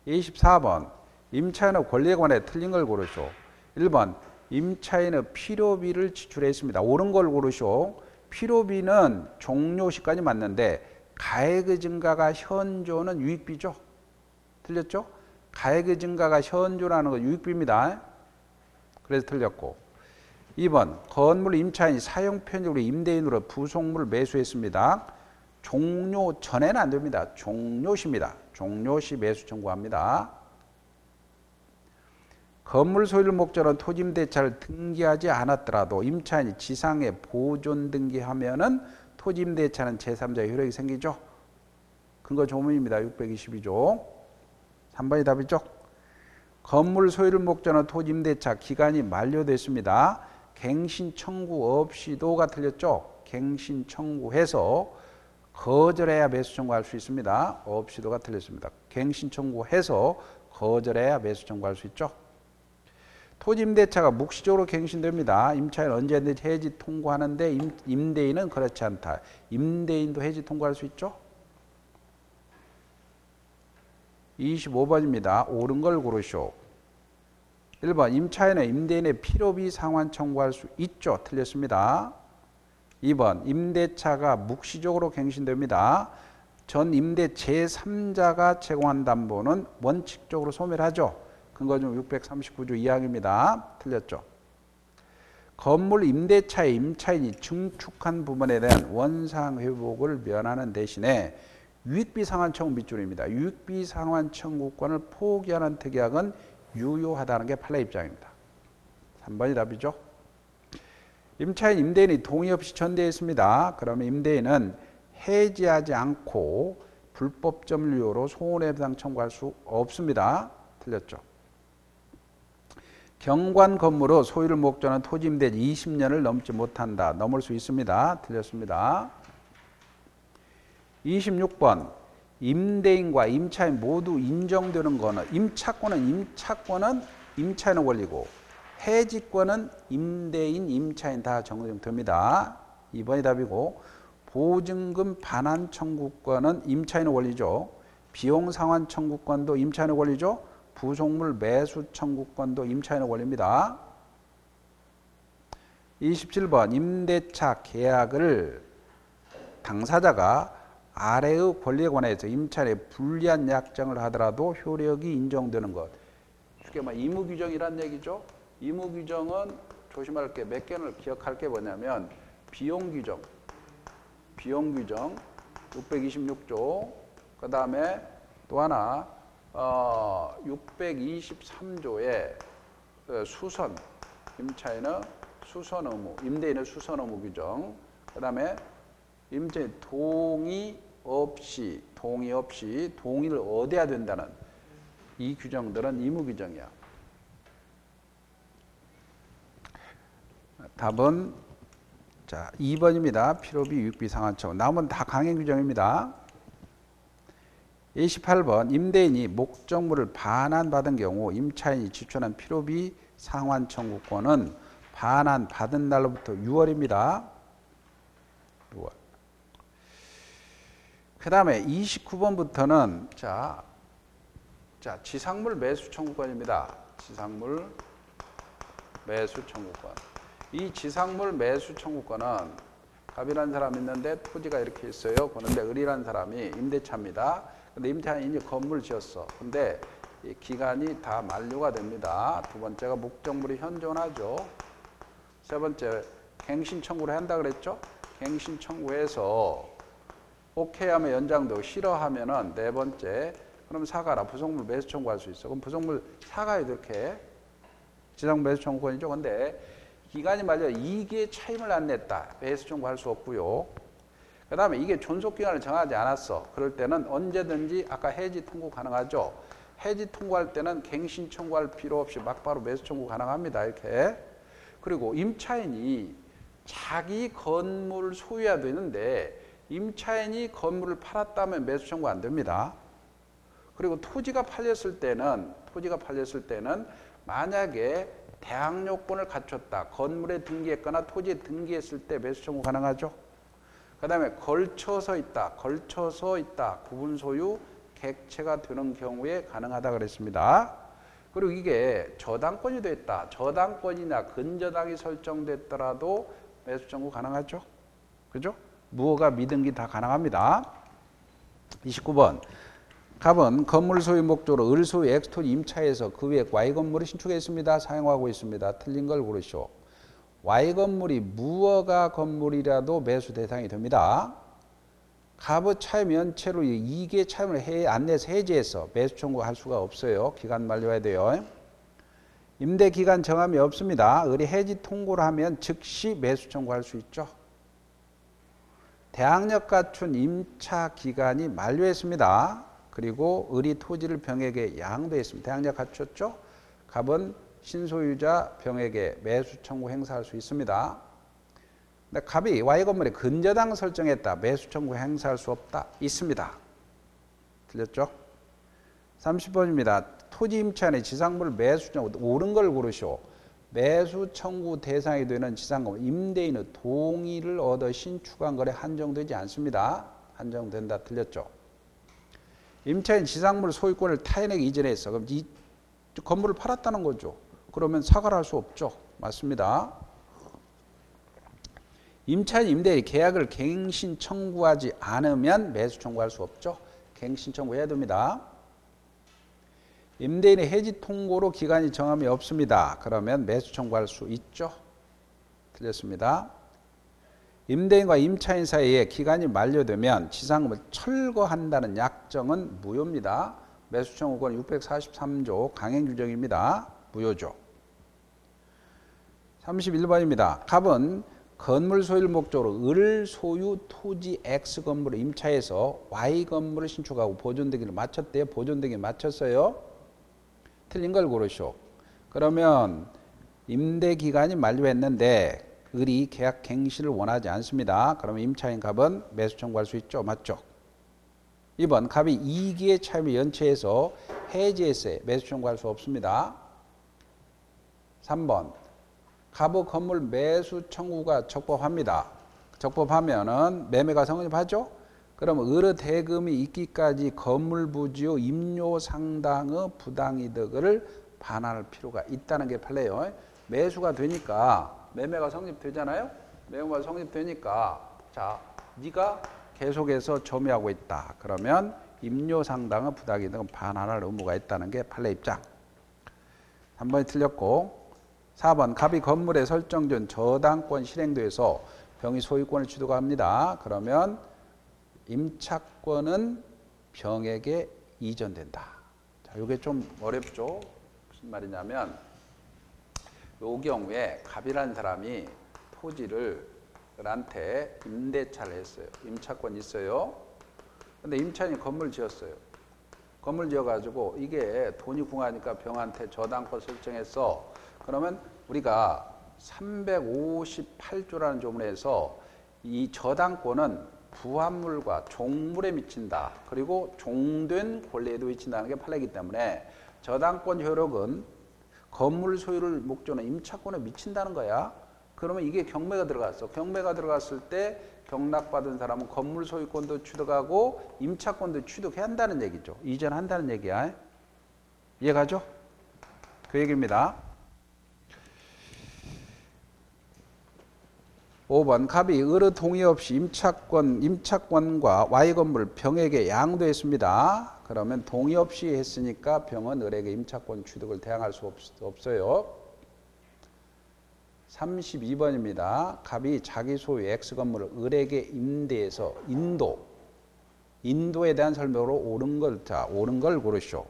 [SPEAKER 1] 24번 임차인의 권리에 관해 틀린 걸 고르시오. 1번 임차인의 필요비를 지출했습니다. 옳은 걸 고르시오. 필요비는 종료시까지 맞는데 가액의 증가가 현조는 유익비죠. 틀렸죠? 가액의 증가가 현조라는 건 유익비입니다. 그래서 틀렸고 2번 건물 임차인이 사용 편의로 임대인으로 부속물을 매수했습니다. 종료 전에는 안 됩니다. 종료시입니다. 종료시 매수 청구합니다. 건물 소유를 목적으로 토지임대차를 등기하지 않았더라도 임차인이 지상에 보존 등기하면은 토지임대차는 제3자의 효력이 생기죠. 근거 조문입니다. 622조. 3번이 답이죠. 건물 소유를 목적으로 토지임대차 기간이 만료됐습니다. 갱신 청구 없이도가 틀렸죠. 갱신 청구해서 거절해야 매수 청구할 수 있습니다. 없이도가 틀렸습니다. 갱신 청구해서 거절해야 매수 청구할 수 있죠. 토지임대차가 묵시적으로 갱신됩니다. 임차인 언제든지 해지 통고하는데 임대인은 그렇지 않다. 임대인도 해지 통고할 수 있죠. 25번입니다. 옳은 걸 고르시오. 1번 임차인은 임대인의 필요비 상환 청구할 수 있죠. 틀렸습니다. 2번 임대차가 묵시적으로 갱신됩니다. 전 임대 제3자가 제공한 담보는 원칙적으로 소멸하죠. 근거 중 639조 2항입니다. 틀렸죠. 건물 임대차의 임차인이 증축한 부분에 대한 원상 회복을 면하는 대신에 유익비 상환 청구 밑줄입니다. 유익비 상환 청구권을 포기하는 특약은 유효하다는 게 판례 입장입니다. 3번이 답이죠. 임차인 임대인이 동의 없이 전대했습니다. 그러면 임대인은 해지하지 않고 불법 점유료로 손해배상 청구할 수 없습니다. 틀렸죠. 경관 건물의 소유를 목적으로 토지 임대 20년을 넘지 못한다. 넘을 수 있습니다. 틀렸습니다. 26번 임대인과 임차인 모두 인정되는 거는 임차권은 임차인의 권리고 해지권은 임대인, 임차인 다 적용됩니다. 2번이 답이고 보증금 반환 청구권은 임차인의 권리죠. 비용 상환 청구권도 임차인의 권리죠. 부속물 매수 청구권도 임차인의 권리입니다. 27번 임대차 계약을 당사자가 아래의 권리에 관해서 임차인에 불리한 약정을 하더라도 효력이 인정되는 것. 쉽게 말해 의무규정이란 얘기죠. 의무규정은 조심할 게 몇 개를 기억할 게 뭐냐면 비용규정 626조 그 다음에 또 하나 623조에 수선, 임차인의 수선 의무, 임대인의 수선 의무 규정. 그 다음에 임차인 동의 없이 동의를 얻어야 된다는 이 규정들은 의무 규정이야. 답은 자 2번입니다. 필요비, 유익비, 상한처분. 나머지는 다 강행 규정입니다. 28번 임대인이 목적물을 반환받은 경우 임차인이 지출한 필요비 상환 청구권은 반환 받은 날로부터 6월입니다. 6월. 그 다음에 29번부터는 자 지상물 매수 청구권입니다. 지상물 매수 청구권. 이 지상물 매수 청구권은 갑이라는 사람이 있는데 토지가 이렇게 있어요. 그런데 을이라는 사람이 임대차입니다. 근데 임차인이 건물을 지었어. 근데 이 기간이 다 만료가 됩니다. 두 번째가 목적물이 현존하죠. 세 번째 갱신 청구를 한다 그랬죠. 갱신 청구해서 오케이 하면 연장되고 싫어하면은 네 번째 그럼 사가라. 부속물 매수 청구할 수 있어. 그럼 부속물 사가야 이렇게 지상 매수 청구권이죠. 근데 기간이 만료 2기의 차임을 안 냈다. 매수 청구할 수 없고요. 그 다음에 이게 존속기간을 정하지 않았어. 그럴 때는 언제든지 아까 해지 통고 가능하죠. 해지 통고할 때는 갱신 청구할 필요 없이 막바로 매수 청구 가능합니다. 이렇게. 그리고 임차인이 자기 건물 소유해야 되는데 임차인이 건물을 팔았다면 매수 청구 안 됩니다. 그리고 토지가 팔렸을 때는 만약에 대항 요건을 갖췄다. 건물에 등기했거나 토지에 등기했을 때 매수 청구 가능하죠. 그 다음에 걸쳐서 있다. 구분 소유, 객체가 되는 경우에 가능하다 그랬습니다. 그리고 이게 저당권이 됐다. 저당권이나 근저당이 설정됐더라도 매수 청구 가능하죠. 그죠? 무허가 미등기 다 가능합니다. 29번. 갑은 건물 소유 목적으로 을 소유 X토지 임차해서 그 위에 Y 건물을 신축했습니다. 사용하고 있습니다. 틀린 걸 고르시오. Y 건물이 무허가 건물이라도 매수 대상이 됩니다. 갑의 차임 연체로 2개의 차임을 안 내서 해지해서 매수 청구할 수가 없어요. 기간 만료해야 돼요. 임대 기간 정함이 없습니다. 을이 해지 통고를 하면 즉시 매수 청구할 수 있죠. 대항력 갖춘 임차 기간이 만료했습니다. 그리고 을이 토지를 병에게 양도했습니다. 대항력 갖췄죠. 갑은 신소유자 병에게 매수 청구 행사할 수 있습니다. 근데 갑이 Y 건물에 근저당 설정했다. 매수 청구 행사할 수 없다. 있습니다. 틀렸죠? 30번입니다. 토지 임차인의 지상물 매수 청구 옳은 걸 고르시오. 매수 청구 대상이 되는 지상건물 임대인의 동의를 얻어 신축한 거래 한정되지 않습니다. 한정된다. 틀렸죠? 임차인 지상물 소유권을 타인에게 이전했어. 그럼 이 건물을 팔았다는 거죠. 그러면 사과를 할 수 없죠. 맞습니다. 임차인 임대인이 계약을 갱신 청구하지 않으면 매수 청구할 수 없죠. 갱신 청구해야 됩니다. 임대인의 해지 통고로 기간이 정함이 없습니다. 그러면 매수 청구할 수 있죠. 틀렸습니다. 임대인과 임차인 사이에 기간이 만료되면 지상금을 철거한다는 약정은 무효입니다. 매수 청구권 643조 강행 규정입니다. 무효죠. 31번입니다. 갑은 건물 소유를 목적으로 을 소유 토지 X 건물을 임차해서 Y 건물을 신축하고 보존되기를 마쳤대요. 보존되기 마쳤어요. 틀린 걸 고르시오. 그러면 임대 기간이 만료했는데 을이 계약 갱신을 원하지 않습니다. 그러면 임차인 갑은 매수 청구할 수 있죠. 맞죠? 2번 갑이 2기의 차임을 연체해서 해지했어요. 매수 청구할 수 없습니다. 3번 갑의 건물 매수 청구가 적법합니다. 적법하면은 매매가 성립하죠. 그럼 을의 대금이 있기까지 건물 부지의 임료 상당의 부당이득을 반환할 필요가 있다는 게 판례예요. 매수가 되니까 매매가 성립되잖아요. 매매가 성립되니까 자 네가 계속해서 점유하고 있다. 그러면 임료 상당의 부당이득은 반환할 의무가 있다는 게 판례 입장. 3번이 틀렸고 4번 갑이 건물에 설정된 저당권 실행돼서 병이 소유권을 취득합니다. 그러면 임차권은 병에게 이전된다. 자, 이게 좀 어렵죠? 무슨 말이냐면 요 경우에 갑이라는 사람이 토지를 을한테 임대차를 했어요. 임차권 있어요. 근데 임차인이 건물 지었어요. 건물 지어가지고 이게 돈이 궁하니까 병한테 저당권 설정했어. 그러면 우리가 358조라는 조문에서 이 저당권은 부합물과 종물에 미친다. 그리고 종된 권리에도 미친다는 게 판례이기 때문에 저당권 효력은 건물 소유를 목조는 임차권에 미친다는 거야. 그러면 이게 경매가 들어갔어. 경매가 들어갔을 때 경락받은 사람은 건물 소유권도 취득하고 임차권도 취득해야 한다는 얘기죠. 이전한다는 얘기야. 이해가죠? 그 얘기입니다. 5번 갑이 을의 동의 없이 임차권과 Y 건물을 병에게 양도했습니다. 그러면 동의 없이 했으니까 병은 을에게 임차권 취득을 대항할 수 없어요. 32번입니다. 갑이 자기 소유의 X 건물을 을에게 임대해서 인도에 대한 설명으로 옳은 걸 고르시오.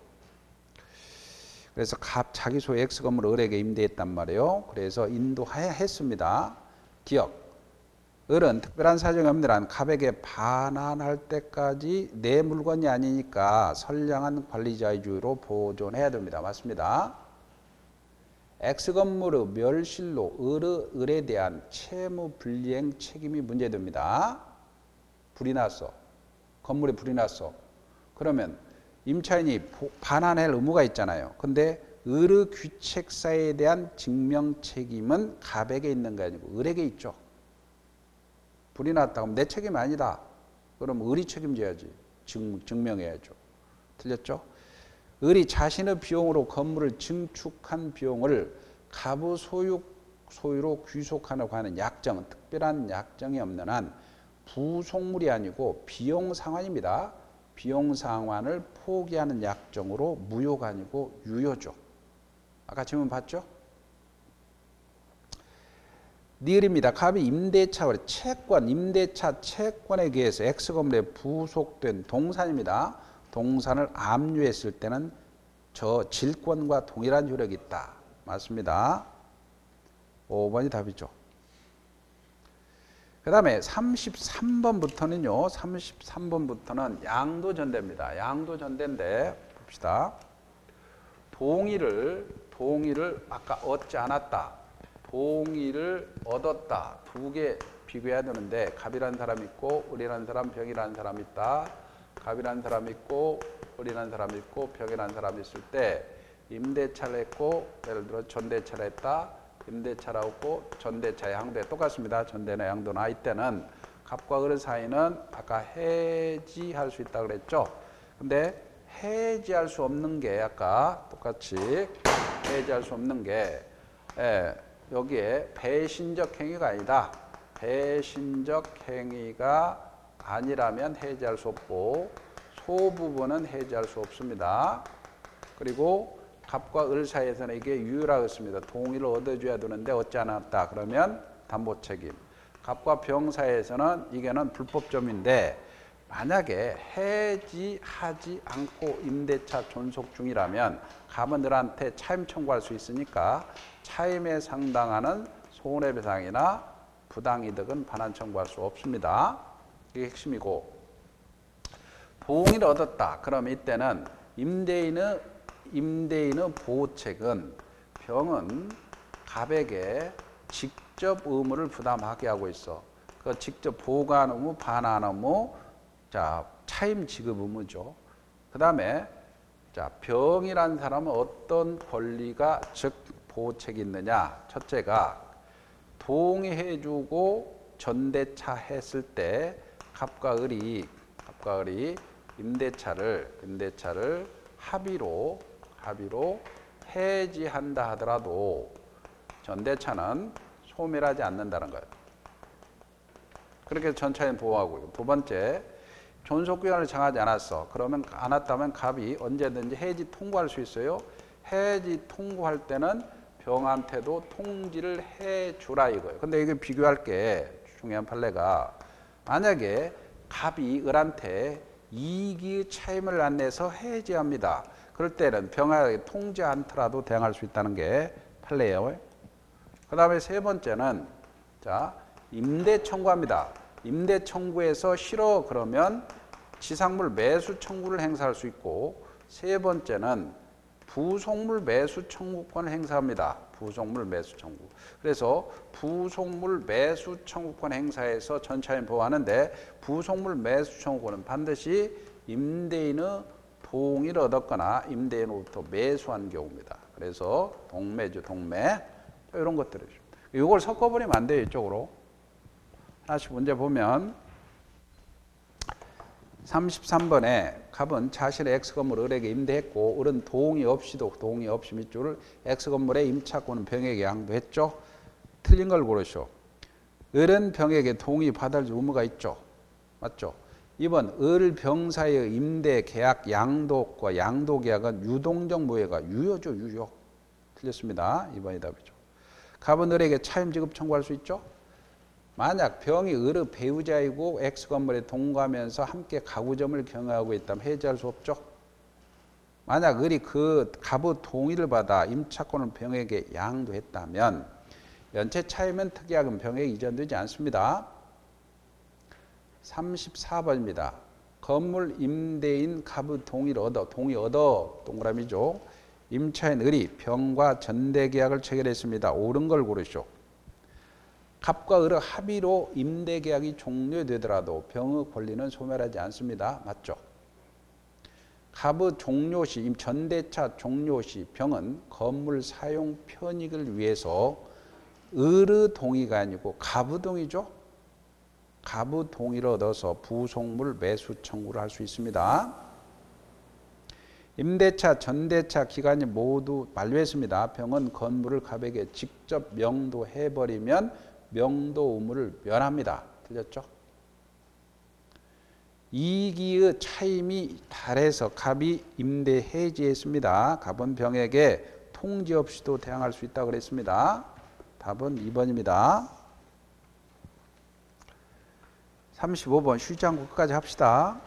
[SPEAKER 1] 그래서 갑 자기 소유의 X 건물을 을에게 임대했단 말이에요. 그래서 인도했습니다. 기억. 을은 특별한 사정이 없는 한 갑에게 반환할 때까지 내 물건이 아니니까 선량한 관리자의 주의로 보존해야 됩니다. 맞습니다. X 건물의 멸실로 을에 대한 채무 불이행 책임이 문제됩니다. 불이 났어. 건물에 불이 났어. 그러면 임차인이 반환할 의무가 있잖아요. 근데 을의 귀책사에 대한 증명 책임은 갑에게 있는 게 아니고 을에게 있죠. 불이 났다 그러면 내 책임이 아니다. 그럼 을이 책임져야지. 증명해야죠. 틀렸죠? 을이 자신의 비용으로 건물을 증축한 비용을 갑의 소유로 귀속하려고 하는 약정, 특별한 약정이 없는 한 부속물이 아니고 비용상환입니다. 비용상환을 포기하는 약정으로 무효가 아니고 유효죠. 아까 질문 봤죠? 니을입니다. 갑이 임대차, 임대차 채권에 의해서 X건물에 부속된 동산입니다. 동산을 압류했을 때는 저 질권과 동일한 효력이 있다. 맞습니다. 5번이 답이죠. 그 다음에 33번부터는요. 33번부터는 양도전대입니다. 양도전대인데 봅시다. 동의를 아까 얻지 않았다. 동의를 얻었다. 두 개 비교해야 되는데 갑이라는 사람 있고 을이라는 사람, 병이라는 사람 있다. 갑이라는 사람 있고 을이라는 사람 있고 병이라는 사람 있을 때 임대차를 했고 예를 들어 전대차를 했다. 임대차라고 했고 전대차 양도에 똑같습니다. 전대나 양도나 이때는 갑과 을의 사이는 아까 해지할 수 있다고 그랬죠. 근데 해지할 수 없는 게 아까 똑같이 해지할 수 없는 게 여기에 배신적 행위가 아니다. 배신적 행위가 아니라면 해지할 수 없고 소부분은 해지할 수 없습니다. 그리고 갑과 을 사이에서는 이게 유효라고 했습니다. 동의를 얻어줘야 되는데 얻지 않았다. 그러면 담보 책임. 갑과 병 사이에서는 이게는 불법점인데 만약에 해지하지 않고 임대차 존속 중이라면 갑은 을한테 차임 청구할 수 있으니까 차임에 상당하는 손해배상이나 부당이득은 반환 청구할 수 없습니다. 이게 핵심이고 동의를 얻었다. 그럼 이때는 임대인의 보호책은 병은 갑에게 직접 의무를 부담하게 하고 있어. 그 직접 보관 의무, 반환 의무, 차임 지급 의무죠. 그 다음에 병이라는 사람은 어떤 권리가 즉 보호책이 있느냐. 첫째가 동의해주고 전대차 했을 때 갑과 을이 임대차를 합의로 해지한다 하더라도 전대차는 소멸하지 않는다는 거예요. 그렇게 전차인 보호하고 있고 두 번째 존속기간을 정하지 않았어. 그러면 않았다면 갑이 언제든지 해지 통고할 수 있어요. 해지 통고할 때는 병한테도 통지를 해주라 이거예요. 근데 이게 비교할 게 중요한 판례가 만약에 갑이 을한테 이익의 차임을 안 내서 해지합니다. 그럴 때는 병에게 통지 않더라도 대항할 수 있다는 게 판례예요. 그 다음에 세 번째는 자 임대 청구합니다. 임대 청구에서 싫어 그러면 지상물 매수 청구를 행사할 수 있고 세 번째는 부속물 매수 청구권을 행사합니다. 부속물 매수 청구. 그래서 부속물 매수 청구권 행사에서 전차인 보호하는데 부속물 매수 청구권은 반드시 임대인의 동의를 얻었거나 임대인으로부터 매수한 경우입니다. 그래서 동매죠, 동매. 이런 것들이죠. 이걸 섞어버리면 안 돼요, 이쪽으로. 하나씩 문제 보면 33번에 갑은 자신의 X건물을 을에게 임대했고 을은 동의 없이 밑줄을 X건물의 임차권은 병에게 양도했죠. 틀린 걸 고르시오. 을은 병에게 동의 받을 의무가 있죠. 맞죠? 2번 을, 병 사이의 임대 계약 양도과 양도 계약은 유동적 무효가 유효죠. 유효. 틀렸습니다. 2번이 답이죠. 갑은 을에게 차임 지급 청구할 수 있죠. 만약 병이 을의 배우자이고 X건물에 동거하면서 함께 가구점을 경영하고 있다면 해지할 수 없죠. 만약 을이 그 갑의 동의를 받아 임차권을 병에게 양도했다면 연체 차임은 특약은 병에게 이전되지 않습니다. 34번입니다. 건물 임대인 갑의 동의 얻어 동그라미죠. 임차인 을이 병과 전대계약을 체결했습니다. 옳은 걸 고르시오. 갑과 을의 합의로 임대계약이 종료되더라도 병의 권리는 소멸하지 않습니다. 맞죠? 갑의 종료시, 전대차 종료시 병은 건물 사용 편익을 위해서 을의 동의가 아니고 갑의 동의죠. 갑의 동의를 얻어서 부속물 매수 청구를 할 수 있습니다. 임대차, 전대차 기간이 모두 만료했습니다. 병은 건물을 갑에게 직접 명도해버리면 명도 의무를 면합니다. 틀렸죠? 이기의 차임이 달해서 갑이 임대 해지했습니다. 갑은 병에게 통지 없이도 대항할 수 있다고 그랬습니다. 답은 2번입니다. 35번 쉬지 않고 끝까지 합시다.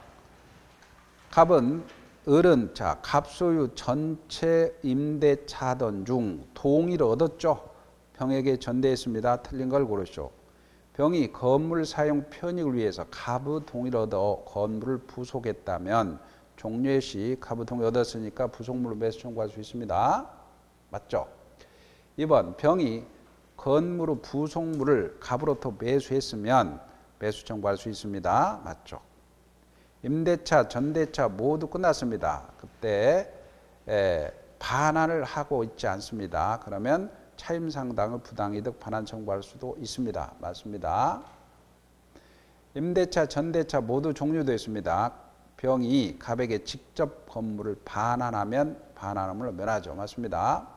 [SPEAKER 1] 갑은 을은 갑 소유 전체 임대차던 중 동의를 얻었죠. 병에게 전대했습니다. 틀린 걸 고르시오. 병이 건물 사용 편익을 위해서 갑의 동의를 얻어 건물을 부속했다면 종료의 시 갑의 동의 얻었으니까 부속물로 매수 청구할 수 있습니다. 맞죠? 2번 병이 건물의 부속물을 갑으로부터 매수했으면 매수 청구할 수 있습니다. 맞죠? 임대차, 전대차 모두 끝났습니다. 그때 반환을 하고 있지 않습니다. 그러면 차임상당의 부당이득 반환 청구할 수도 있습니다. 맞습니다. 임대차, 전대차 모두 종료되었습니다. 병이 갑에게 직접 건물을 반환하면 반환함을 면하죠. 맞습니다.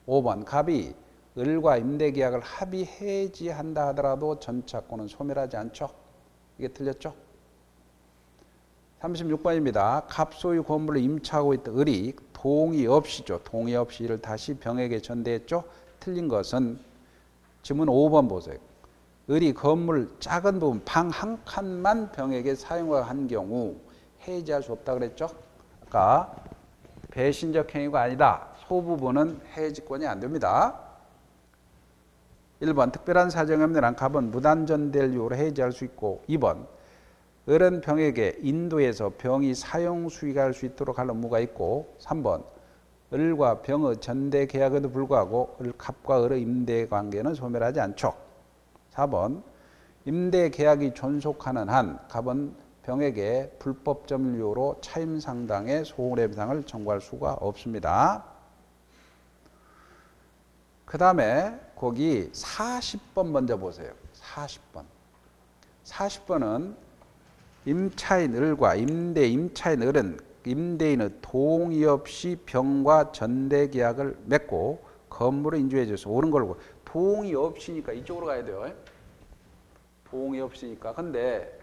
[SPEAKER 1] 5번 갑이 을과 임대계약을 합의 해지한다 하더라도 전차권은 소멸하지 않죠. 이게 틀렸죠? 36번입니다. 갑 소유 건물을 임차하고 있던 을이 동의 없이죠. 동의 없이 이를 다시 병에게 전대했죠. 틀린 것은 지문 5번 보세요. 을이 건물 작은 부분 방 한 칸만 병에게 사용한 경우 해지할 수 없다 그랬죠. 아까 배신적 행위가 아니다. 소부분은 해지권이 안 됩니다. 1번 특별한 사정이 없는 한 갑은 무단전대를 이유로 해지할 수 있고 2번 을은 병에게 인도해서 병이 사용 수익할 수 있도록 할 의무가 있고 3번 을과 병의 전대 계약에도 불구하고 갑과 을의 임대 관계는 소멸하지 않죠. 4번 임대 계약이 존속하는 한 갑은 병에게 불법 점유로 차임 상당의 손해배상을 청구할 수가 없습니다. 그 다음에 거기 40번 먼저 보세요. 40번. 40번은 임차인 을과 임차인 을은 임대인의 동의 없이 병과 전대 계약을 맺고 건물을 인조해 줘서 옳은 걸고 동의 없이니까 이쪽으로 가야 돼요. 동의 없이니까. 근데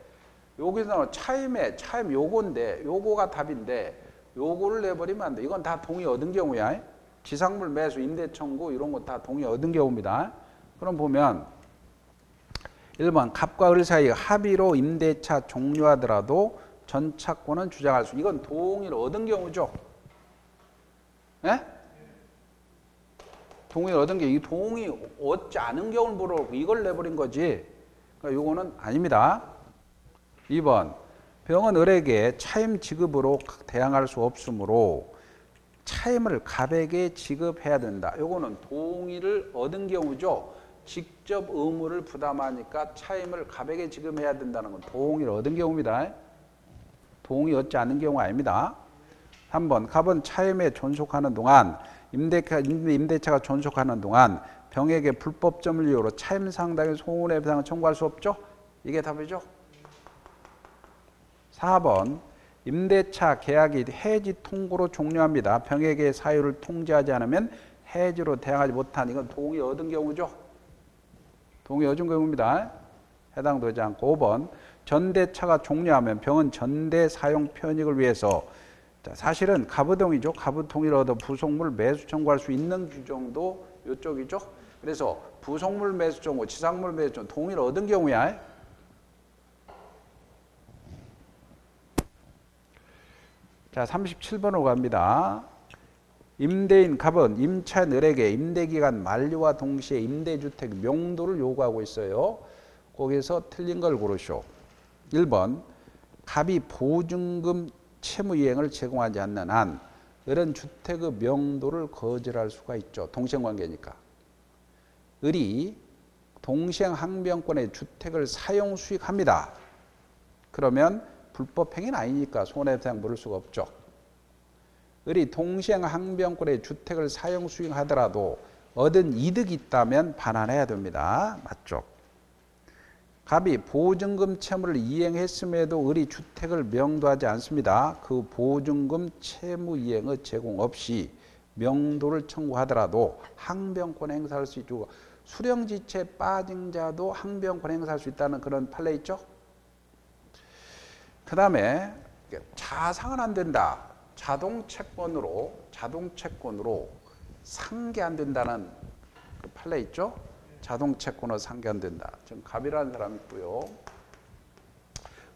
[SPEAKER 1] 여기서는 차임 요건데 요거가 답인데 요거를 내버리면 안 돼. 이건 다 동의 얻은 경우야. 지상물 매수, 임대 청구 이런 거 다 동의 얻은 경우입니다. 그럼 보면 1번 갑과 을 사이 합의로 임대차 종료하더라도 전차권은 주장할 수. 이건 동의를 얻은 경우죠. 예? 동의를 얻은 게 이 동의 얻지 않은 경우를 물어보고 이걸 내버린 거지. 그러니까 요거는 아닙니다. 2번 병은 을에게 차임 지급으로 대항할 수 없으므로 차임을 갑에게 지급해야 된다. 요거는 동의를 얻은 경우죠. 직접 의무를 부담하니까 차임을 갑에게 지급해야 된다는 건 동의를 얻은 경우입니다. 동의 얻지 않는 경우가 아닙니다. 3번 갑은 차임에 존속하는 동안 임대차가 존속하는 동안 병에게 불법점을 이유로 차임 상당의 손해배상을 청구할 수 없죠. 이게 답이죠. 4번 임대차 계약이 해지 통고로 종료합니다. 병에게 사유를 통지하지 않으면 해지로 대항하지 못한 이건 동의 얻은 경우죠. 동의 얻은 경우입니다. 해당되지 않고 5번 전대차가 종료하면 병은 전대 사용 편익을 위해서 자, 사실은 가부동의죠. 가부동의를 얻어 부속물 매수 청구할 수 있는 규정도 이쪽이죠. 그래서 부속물 매수 청구, 지상물 매수 청구 동의를 얻은 경우야. 자, 37번으로 갑니다. 임대인 갑은 임차인 을에게 임대기간 만료와 동시에 임대주택 명도를 요구하고 있어요. 거기서 틀린 걸 고르시오. 1번 갑이 보증금 채무이행을 제공하지 않는 한 을은 주택의 명도를 거절할 수가 있죠. 동생관계니까. 을이 동생항변권의 주택을 사용 수익합니다. 그러면 불법행위는 아니니까 손해배상 물을 수가 없죠. 을이 동생항변권의 주택을 사용 수익하더라도 얻은 이득이 있다면 반환해야 됩니다. 맞죠? 갑이 보증금 채무를 이행했음에도 을이 주택을 명도하지 않습니다. 그 보증금 채무 이행의 제공 없이 명도를 청구하더라도 항변권 행사할 수 있고 수령지체 빠진 자도 항변권 행사할 수 있다는 그런 판례 있죠. 그 다음에 자상은 안 된다. 자동채권으로 상계 안 된다는 그 판례 있죠. 자동채권으로 상계 안 된다. 지금 갑이라는 사람 있고요.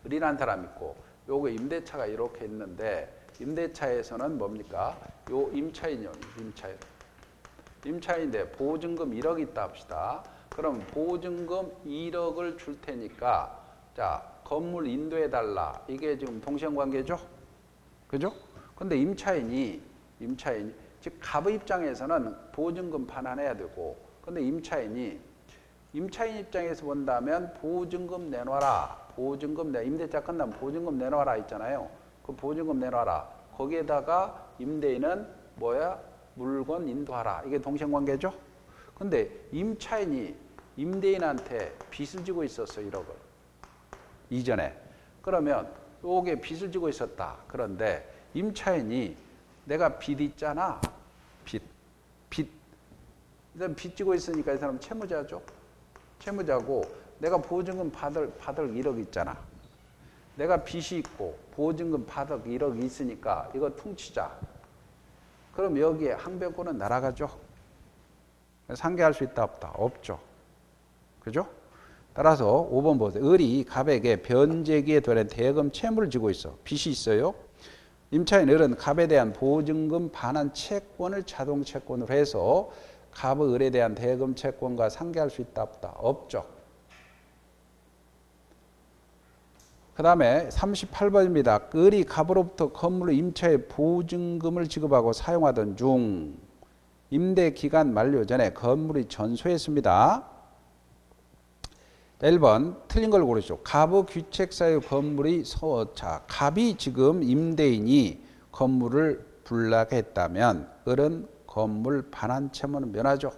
[SPEAKER 1] 을이라는 사람 있고 요거 임대차가 이렇게 있는데 임대차에서는 뭡니까? 요 임차인이요. 임차인인데 보증금 1억 있다 합시다. 그럼 보증금 1억을 줄 테니까 자 건물 인도해 달라. 이게 지금 동생관계죠? 그죠? 근데 임차인이 즉 갑의 입장에서는 보증금 반환해야 되고 근데 임차인 입장에서 본다면 보증금 내놔라. 임대차 끝나면 보증금 내놔라 있잖아요. 그 보증금 내놔라. 거기에다가 임대인은 뭐야? 물건 인도하라. 이게 동생관계죠? 근데 임차인이 임대인한테 빚을 지고 있었어. 1억을. 이전에. 그러면 요게 빚을 지고 있었다. 그런데 임차인이 내가 빚 있잖아. 빚 지고 있으니까 이 사람 채무자죠. 채무자고 내가 보증금 받을 1억 있잖아. 내가 빚이 있고 보증금 받을 1억이 있으니까 이거 퉁치자. 그럼 여기에 항변권은 날아가죠. 상계할 수 있다 없다? 없죠. 그죠? 따라서 5번 보세요. 을이 갑에게 변제기에 되는 대금 채무를 지고 있어. 빚이 있어요. 임차인 을은 갑에 대한 보증금 반환 채권을 자동채권으로 해서 갑의 을에 대한 대금 채권과 상계할 수 있다 없다? 없죠. 그 다음에 38번입니다. 을이 갑으로부터 건물을 임차에 보증금을 지급하고 사용하던 중 임대기간 만료 전에 건물이 전소했습니다. 1번 틀린 걸 고르시오. 갑의 귀책사유 건물이 갑이 지금 임대인이 건물을 분락했다면 을은 건물 반환 채무는 면하죠.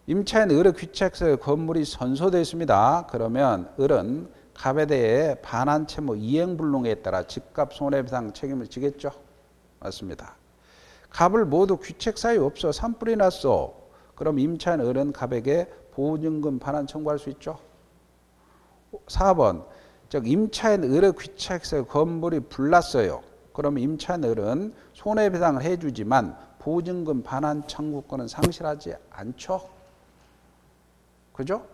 [SPEAKER 1] 임차인 을의 귀책사유 건물이 선소됐습니다. 그러면 을은 갑에 대해 반환 채무 이행불능에 따라 집값 손해배상 책임을 지겠죠. 맞습니다. 갑을 모두 귀책사유 없어 산불이 났어. 그럼 임차인 을은 갑에게 보증금 반환 청구할 수 있죠. 4번 즉 임차인 을의 귀책사유 건물이 불났어요. 그러면 임차인 을은 손해배상을 해주지만 보증금 반환 청구권은 상실하지 않죠. 그죠?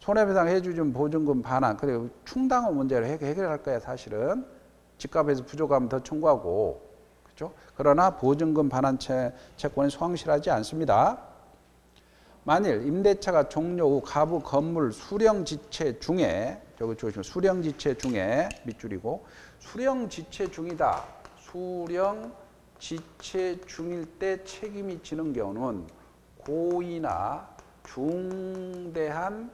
[SPEAKER 1] 손해배상 해주지만 보증금 반환 그리고 충당의 문제를 해결할 거야 사실은. 집값에서 부족하면 더 청구하고 그죠? 그랬죠. 그러나 보증금 반환 채권이 성실하지 않습니다. 만일 임대차가 종료 후 가부 건물 수령지체 중에 저거 조심 수령지체 중에 밑줄이고 수령지체 중이다. 수령지체 중일 때 책임이 지는 경우는 고의나 중대한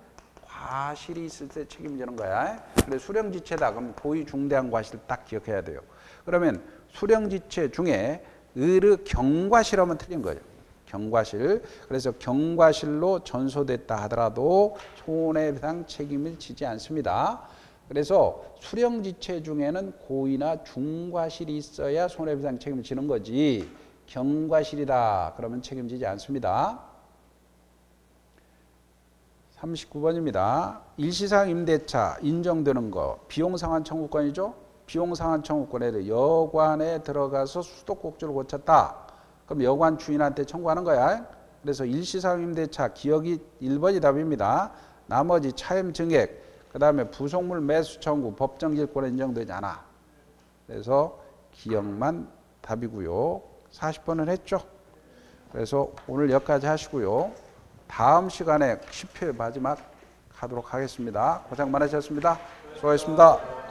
[SPEAKER 1] 과실이 있을 때 책임지는 거야. 그래서 수령지체다. 그럼 고의 중대한 과실 딱 기억해야 돼요. 그러면 수령지체 중에 의르 경과실하면 틀린 거예요. 경과실. 그래서 경과실로 전소됐다 하더라도 손해배상 책임을 지지 않습니다. 그래서 수령지체 중에는 고의나 중과실이 있어야 손해배상 책임을 지는 거지 경과실이다 그러면 책임지지 않습니다. 39번입니다. 일시상 임대차 인정되는 거 비용상환 청구권이죠. 비용상환 청구권에 여관에 들어가서 수도꼭지를 고쳤다. 그럼 여관 주인한테 청구하는 거야. 그래서 일시상 임대차 기억이 1번이 답입니다. 나머지 차임 증액 그 다음에 부속물 매수 청구 법정질권에 인정되지 않아. 그래서 기억만 답이고요. 40번은 했죠. 그래서 오늘 여기까지 하시고요. 다음 시간에 10회 마지막 하도록 하겠습니다. 고생 많으셨습니다. 수고하셨습니다.